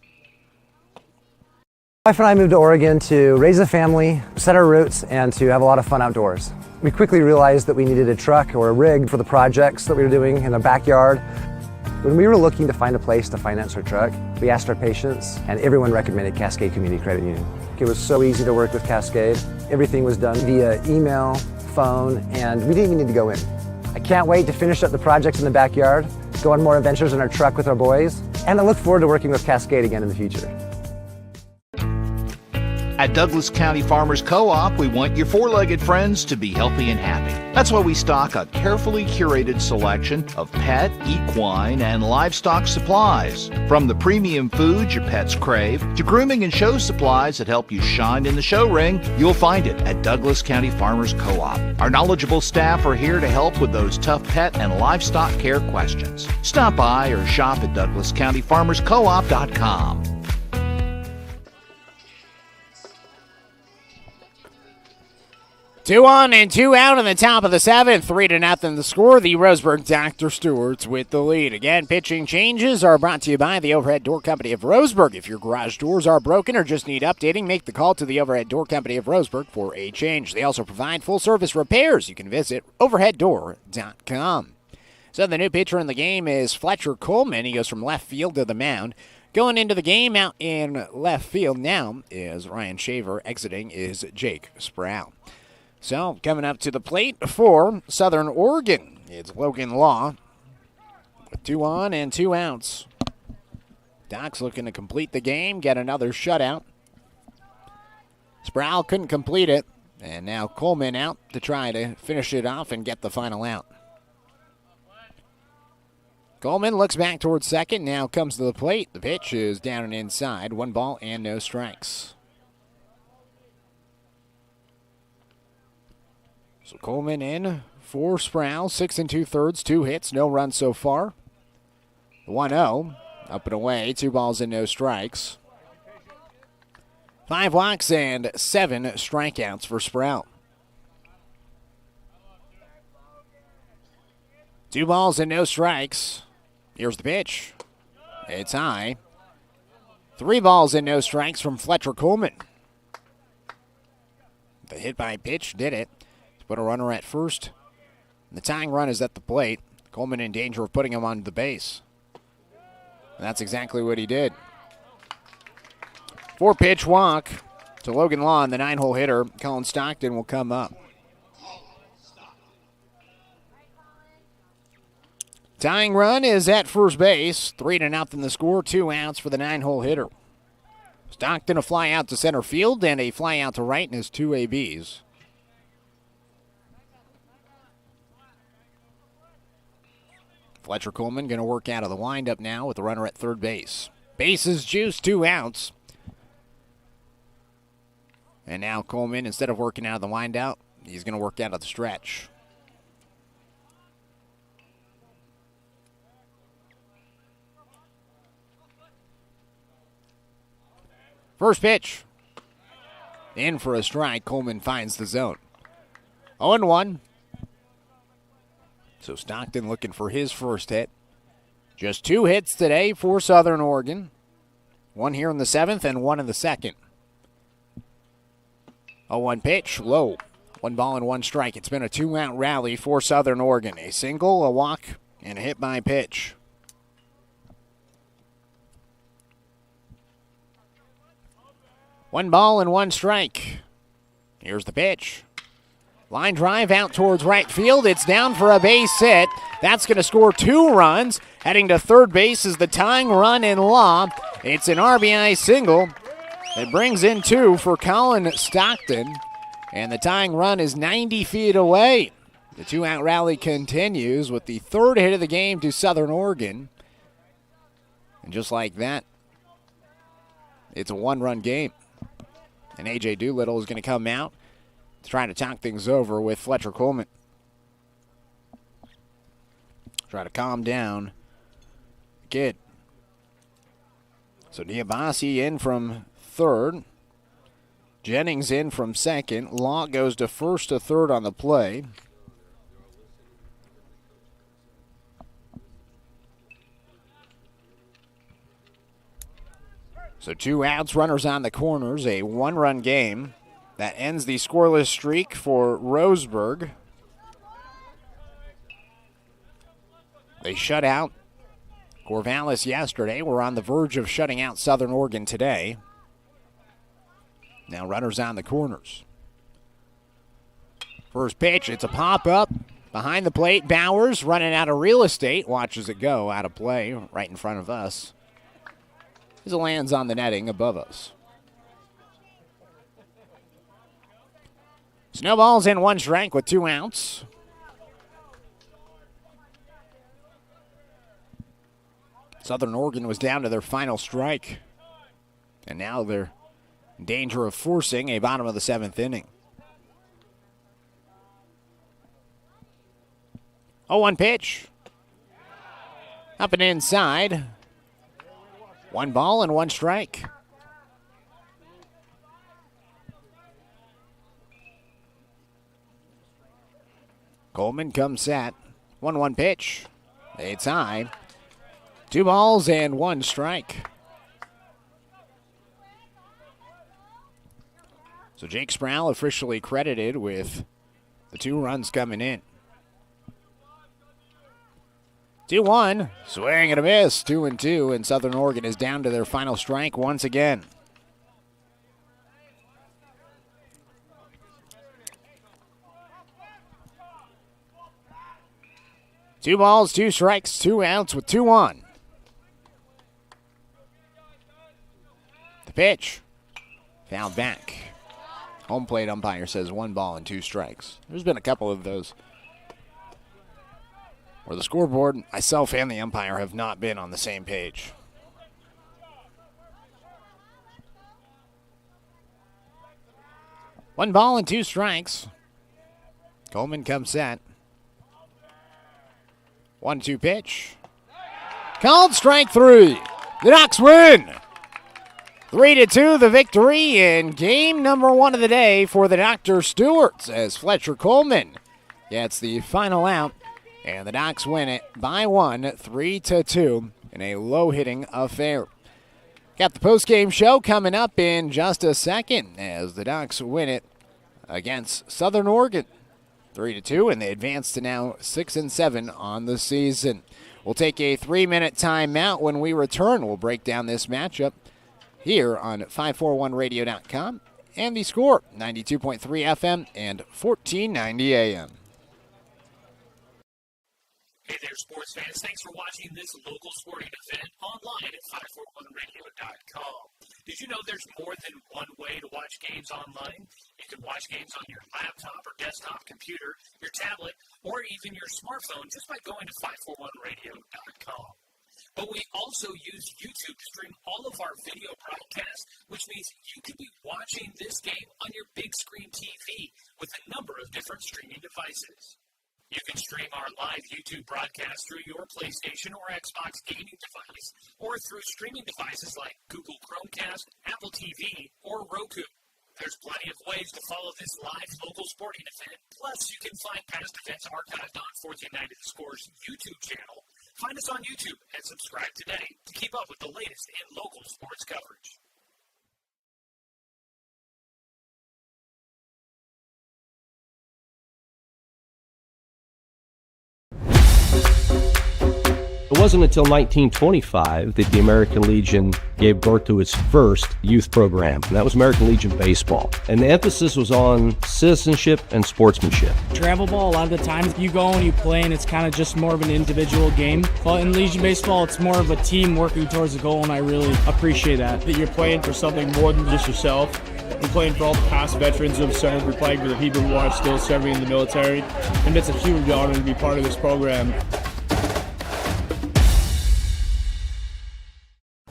My wife and I moved to Oregon to raise a family, set our roots, and to have a lot of fun outdoors. We quickly realized that we needed a truck or a rig for the projects that we were doing in the backyard. When we were looking to find a place to finance our truck, we asked our patients, and everyone recommended Cascade Community Credit Union. It was so easy to work with Cascade. Everything was done via email, phone, and we didn't even need to go in. I can't wait to finish up the projects in the backyard, go on more adventures in our truck with our boys, and I look forward to working with Cascade again in the future. At Douglas County Farmers Co-op, we want your four-legged friends to be healthy and happy. That's why we stock a carefully curated selection of pet, equine, and livestock supplies. From the premium foods your pets crave to grooming and show supplies that help you shine in the show ring, you'll find it at Douglas County Farmers Co-op. Our knowledgeable staff are here to help with those tough pet and livestock care questions. Stop by or shop at DouglasCountyFarmersCoop.com. 2 on and 2 out in the top of the 7th. 3-0 the score. The Roseburg Dr. Stewart's with the lead. Again, pitching changes are brought to you by the Overhead Door Company of Roseburg. If your garage doors are broken or just need updating, make the call to the Overhead Door Company of Roseburg for a change. They also provide full-service repairs. You can visit overheaddoor.com. So the new pitcher in the game is Fletcher Coleman. He goes from left field to the mound. Going into the game out in left field now is Ryan Shaver. Exiting is Jake Sproul. So, coming up to the plate for Southern Oregon, it's Logan Law with 2 on and 2 outs. Doc's looking to complete the game, get another shutout. Sproul couldn't complete it, and now Coleman out to try to finish it off and get the final out. Coleman looks back towards second, now comes to the plate. The pitch is down and inside, 1 ball and no strikes. So Coleman in for Sproul, 6 2/3, 2 hits, no runs so far. 1-0, up and away, 2 balls and no strikes. 5 walks and 7 strikeouts for Sproul. 2 balls and no strikes. Here's the pitch. It's high. 3 balls and no strikes from Fletcher Coleman. The hit by pitch did it. Put a runner at first. The tying run is at the plate. Coleman in danger of putting him on the base. And that's exactly what he did. 4-pitch walk to Logan Law, and the 9-hole hitter, Colin Stockton, will come up. Tying run is at first base. 3-0 the score, 2 outs for the 9-hole hitter. Stockton a fly out to center field and a fly out to right in his 2 ABs. Fletcher Coleman going to work out of the windup now with the runner at third base. Bases juice, 2 outs. And now Coleman, instead of working out of the windup, he's going to work out of the stretch. First pitch. In for a strike. Coleman finds the zone. 0-1. So Stockton looking for his first hit. Just 2 hits today for Southern Oregon. One here in the 7th and one in the 2nd. 0-1 pitch, low. 1 ball and 1 strike. It's been a 2-out rally for Southern Oregon. A single, a walk, and a hit by pitch. One ball and 1 strike. Here's the pitch. Line drive out towards right field. It's down for a base hit. That's going to score 2 runs. Heading to third base is the tying run in Law. It's an RBI single. It brings in 2 for Colin Stockton. And the tying run is 90 feet away. The 2-out rally continues with the 3rd hit of the game to Southern Oregon. And just like that, it's a 1-run game. And A.J. Doolittle is going to come out to try to talk things over with Fletcher Coleman. Try to calm down the kid. So Diabasi in from 3rd. Jennings in from 2nd. Law goes to 1st to 3rd on the play. So 2 outs, runners on the corners, a 1-run game. That ends the scoreless streak for Roseburg. They shut out Corvallis yesterday. We're on the verge of shutting out Southern Oregon today. Now runners on the corners. First pitch, it's a pop-up. Behind the plate, Bowers running out of real estate. Watches it go out of play right in front of us. As it lands on the netting above us. Snowballs in 1 strike with 2 outs. Southern Oregon was down to their final strike. And now they're in danger of forcing a bottom of the 7th inning. 0-1 pitch. Up and inside. 1 ball and 1 strike. Coleman comes set. 1-1 pitch. It's high. 2 balls and 1 strike. So Jake Sproul officially credited with the 2 runs coming in. 2-1, swing and a miss, 2-2, and Southern Oregon is down to their final strike once again. Two balls, 2 strikes, 2 outs with 2 on. The pitch, fouled back. Home plate umpire says 1 ball and 2 strikes. There's been a couple of those where the scoreboard, myself and the umpire have not been on the same page. One ball and 2 strikes. Coleman comes set. 1-2 pitch. Called strike 3. The Ducks win. 3-2 the victory in game number 1 of the day for the Dr. Stewarts as Fletcher Coleman gets the final out. And the Ducks win it by 1, 3-2 in a low-hitting affair. Got the postgame show coming up in just a second as the Ducks win it against Southern Oregon 3-2, and they advance to now 6-7 on the season. We'll take a 3-minute timeout. When we return, we'll break down this matchup here on 541radio.com and the Score, 92.3 FM and 1490 AM. Hey there, sports fans. Thanks for watching this local sporting event online at 541radio.com. Did you know there's more than one way to watch games online? You can watch games on your laptop or desktop computer, your tablet, or even your smartphone just by going to 541radio.com. But we also use YouTube to stream all of our video broadcasts, which means you could be watching this game on your big screen TV with a number of different streaming devices. You can stream our live YouTube broadcast through your PlayStation or Xbox gaming device, or through streaming devices like Google Chromecast, Apple TV, or Roku. There's plenty of ways to follow this live local sporting event. Plus, you can find past events archived on 1490 The Score's YouTube channel. Find us on YouTube and subscribe today to keep up with the latest in local sports coverage. It wasn't until 1925 that the American Legion gave birth to its first youth program, and that was American Legion Basebal. And the emphasis was on citizenship and sportsmanship. Travel ball, a lot of the times you go and you play and it's kind of just more of an individual game. But in Legion Basebal, it's more of a team working towards a goal, and I really appreciate that. That you're playing for something more than just yourself. You're playing for all the past veterans who have served. You're playing for the people who are still serving in the military. And it's a huge honor to be part of this program.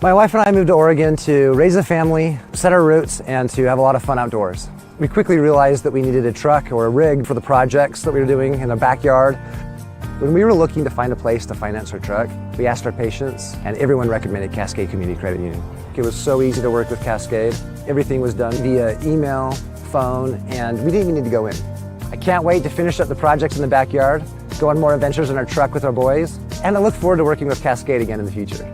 My wife and I moved to Oregon to raise a family, set our roots, and to have a lot of fun outdoors. We quickly realized that we needed a truck or a rig for the projects that we were doing in the backyard. When we were looking to find a place to finance our truck, we asked our patients, and everyone recommended Cascade Community Credit Union. It was so easy to work with Cascade. Everything was done via email, phone, and we didn't even need to go in. I can't wait to finish up the projects in the backyard, go on more adventures in our truck with our boys, and I look forward to working with Cascade again in the future.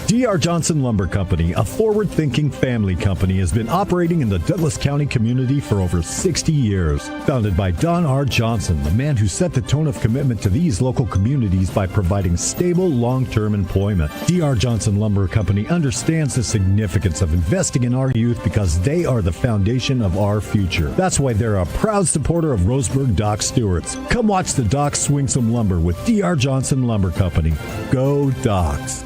D.R. Johnson Lumber Company, a forward-thinking family company, has been operating in the Douglas County community for over 60 years. Founded by Don R. Johnson, the man who set the tone of commitment to these local communities by providing stable, long-term employment. D.R. Johnson Lumber Company understands the significance of investing in our youth because they are the foundation of our future. That's why they're a proud supporter of Roseburg Doc Stewart's. Come watch the Docs swing some lumber with D.R. Johnson Lumber Company. Go Docs!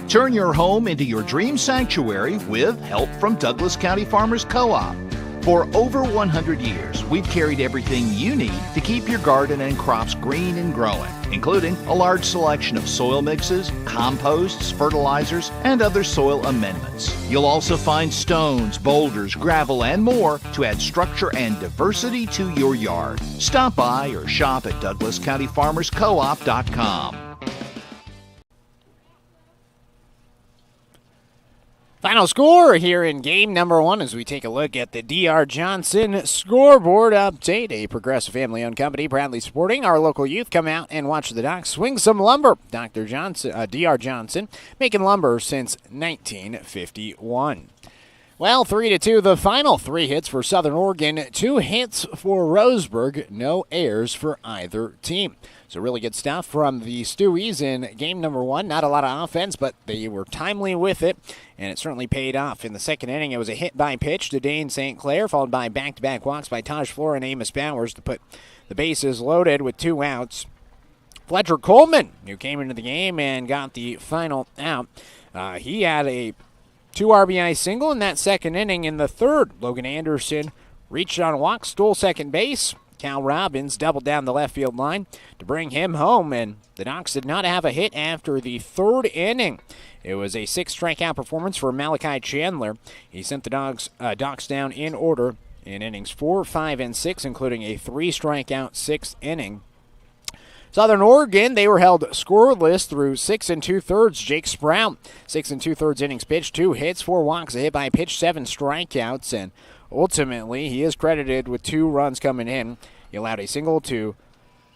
Turn your home into your dream sanctuary with help from Douglas County Farmers Co-op. For over 100 years, we've carried everything you need to keep your garden and crops green and growing, including a large selection of soil mixes, composts, fertilizers, and other soil amendments. You'll also find stones, boulders, gravel, and more to add structure and diversity to your yard. Stop by or shop at DouglasCountyFarmersCoop.com. Final score here in game number one as we take a look at the D.R. Johnson scoreboard update. A Progressive family-owned company proudly supporting our local youth. Come out and watch the Docs swing some lumber. D.R. Johnson, making lumber since 1951. Well, 3-2 the final. 3 hits for Southern Oregon, 2 hits for Roseburg, no errors for either team. So really good stuff from the Stewies in game number one. Not a lot of offense, but they were timely with it, and it certainly paid off. In the second inning, it was a hit by pitch to Dane St. Clair, followed by back-to-back walks by Taj Flora and Amos Bowers to put the bases loaded with 2 outs. Fletcher Coleman, who came into the game and got the final out, he had a 2 RBI single in that second inning. In the third, Logan Anderson reached on a walk, stole second base. Cal Robbins doubled down the left field line to bring him home, and the Docs did not have a hit after the third inning. It was a 6 strikeout performance for Malachi Chandler. He sent the Docs down in order in innings 4, 5, and 6, including a 3 strikeout 6th inning. Southern Oregon, they were held scoreless through 6 2/3. Jake Sprout, 6 2/3 innings pitched, 2 hits, 4 walks, a hit by pitch, 7 strikeouts, and ultimately he is credited with 2 runs coming in. He allowed a single to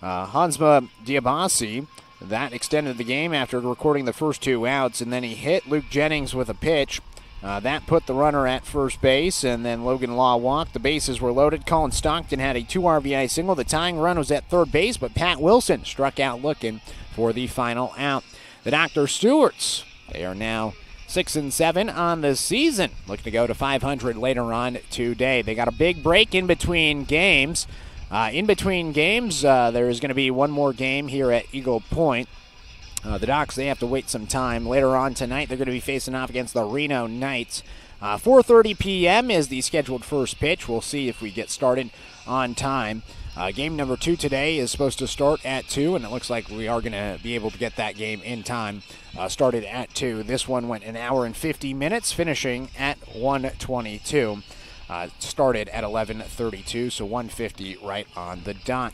Hansma Diabasi. That extended the game after recording the first 2 outs, and then he hit Luke Jennings with a pitch. That put the runner at first base, and then Logan Law walked. The bases were loaded. Colin Stockton had a 2 RBI single. The tying run was at third base, but Pat Wilson struck out looking for the final out. The Dr. Stewarts, they are now 6-7 on the season, looking to go to 500 later on today. They got a big break in between games. There is going to be one more game here at Eagle Point. The Docs, they have to wait some time. Later on tonight, they're going to be facing off against the Reno Knights. 4:30 p.m. is the scheduled first pitch. We'll see if we get started on time. Game number 2 today is supposed to start at 2, and it looks like we are going to be able to get that game in time. Started at 2. This one went 1 hour and 50 minutes, finishing at 1:22. Started at 11:32, so 1:50 right on the dot.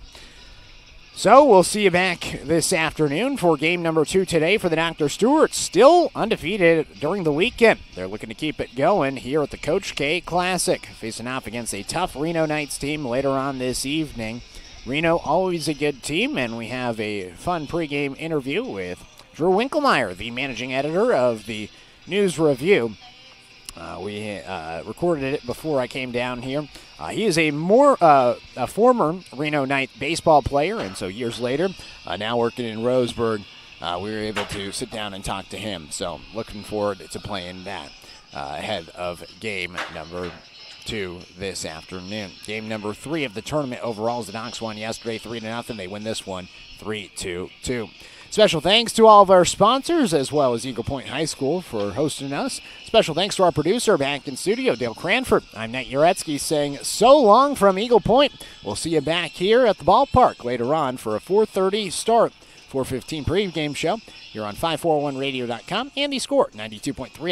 So we'll see you back this afternoon for game number 2 today for the Dr. Stewarts. Still undefeated during the weekend. They're looking to keep it going here at the Coach K Classic, facing off against a tough Reno Knights team later on this evening. Reno, always a good team, and we have a fun pregame interview with Drew Winkelmeyer, the managing editor of the News Review. We recorded it before I came down here. He is a former Reno Knight baseball player, and so years later, now working in Roseburg, we were able to sit down and talk to him. So looking forward to playing that ahead of game number 2 this afternoon. Game number 3 of the tournament overall as the Knox won yesterday 3-0. They win this one 3-2. Special thanks to all of our sponsors, as well as Eagle Point High School, for hosting us. Special thanks to our producer back in studio, Dale Cranford. I'm Nate Jarecki saying so long from Eagle Point. We'll see you back here at the ballpark later on for a 4:30 start, 4:15 pregame show here on 541radio.com and the Score 92.3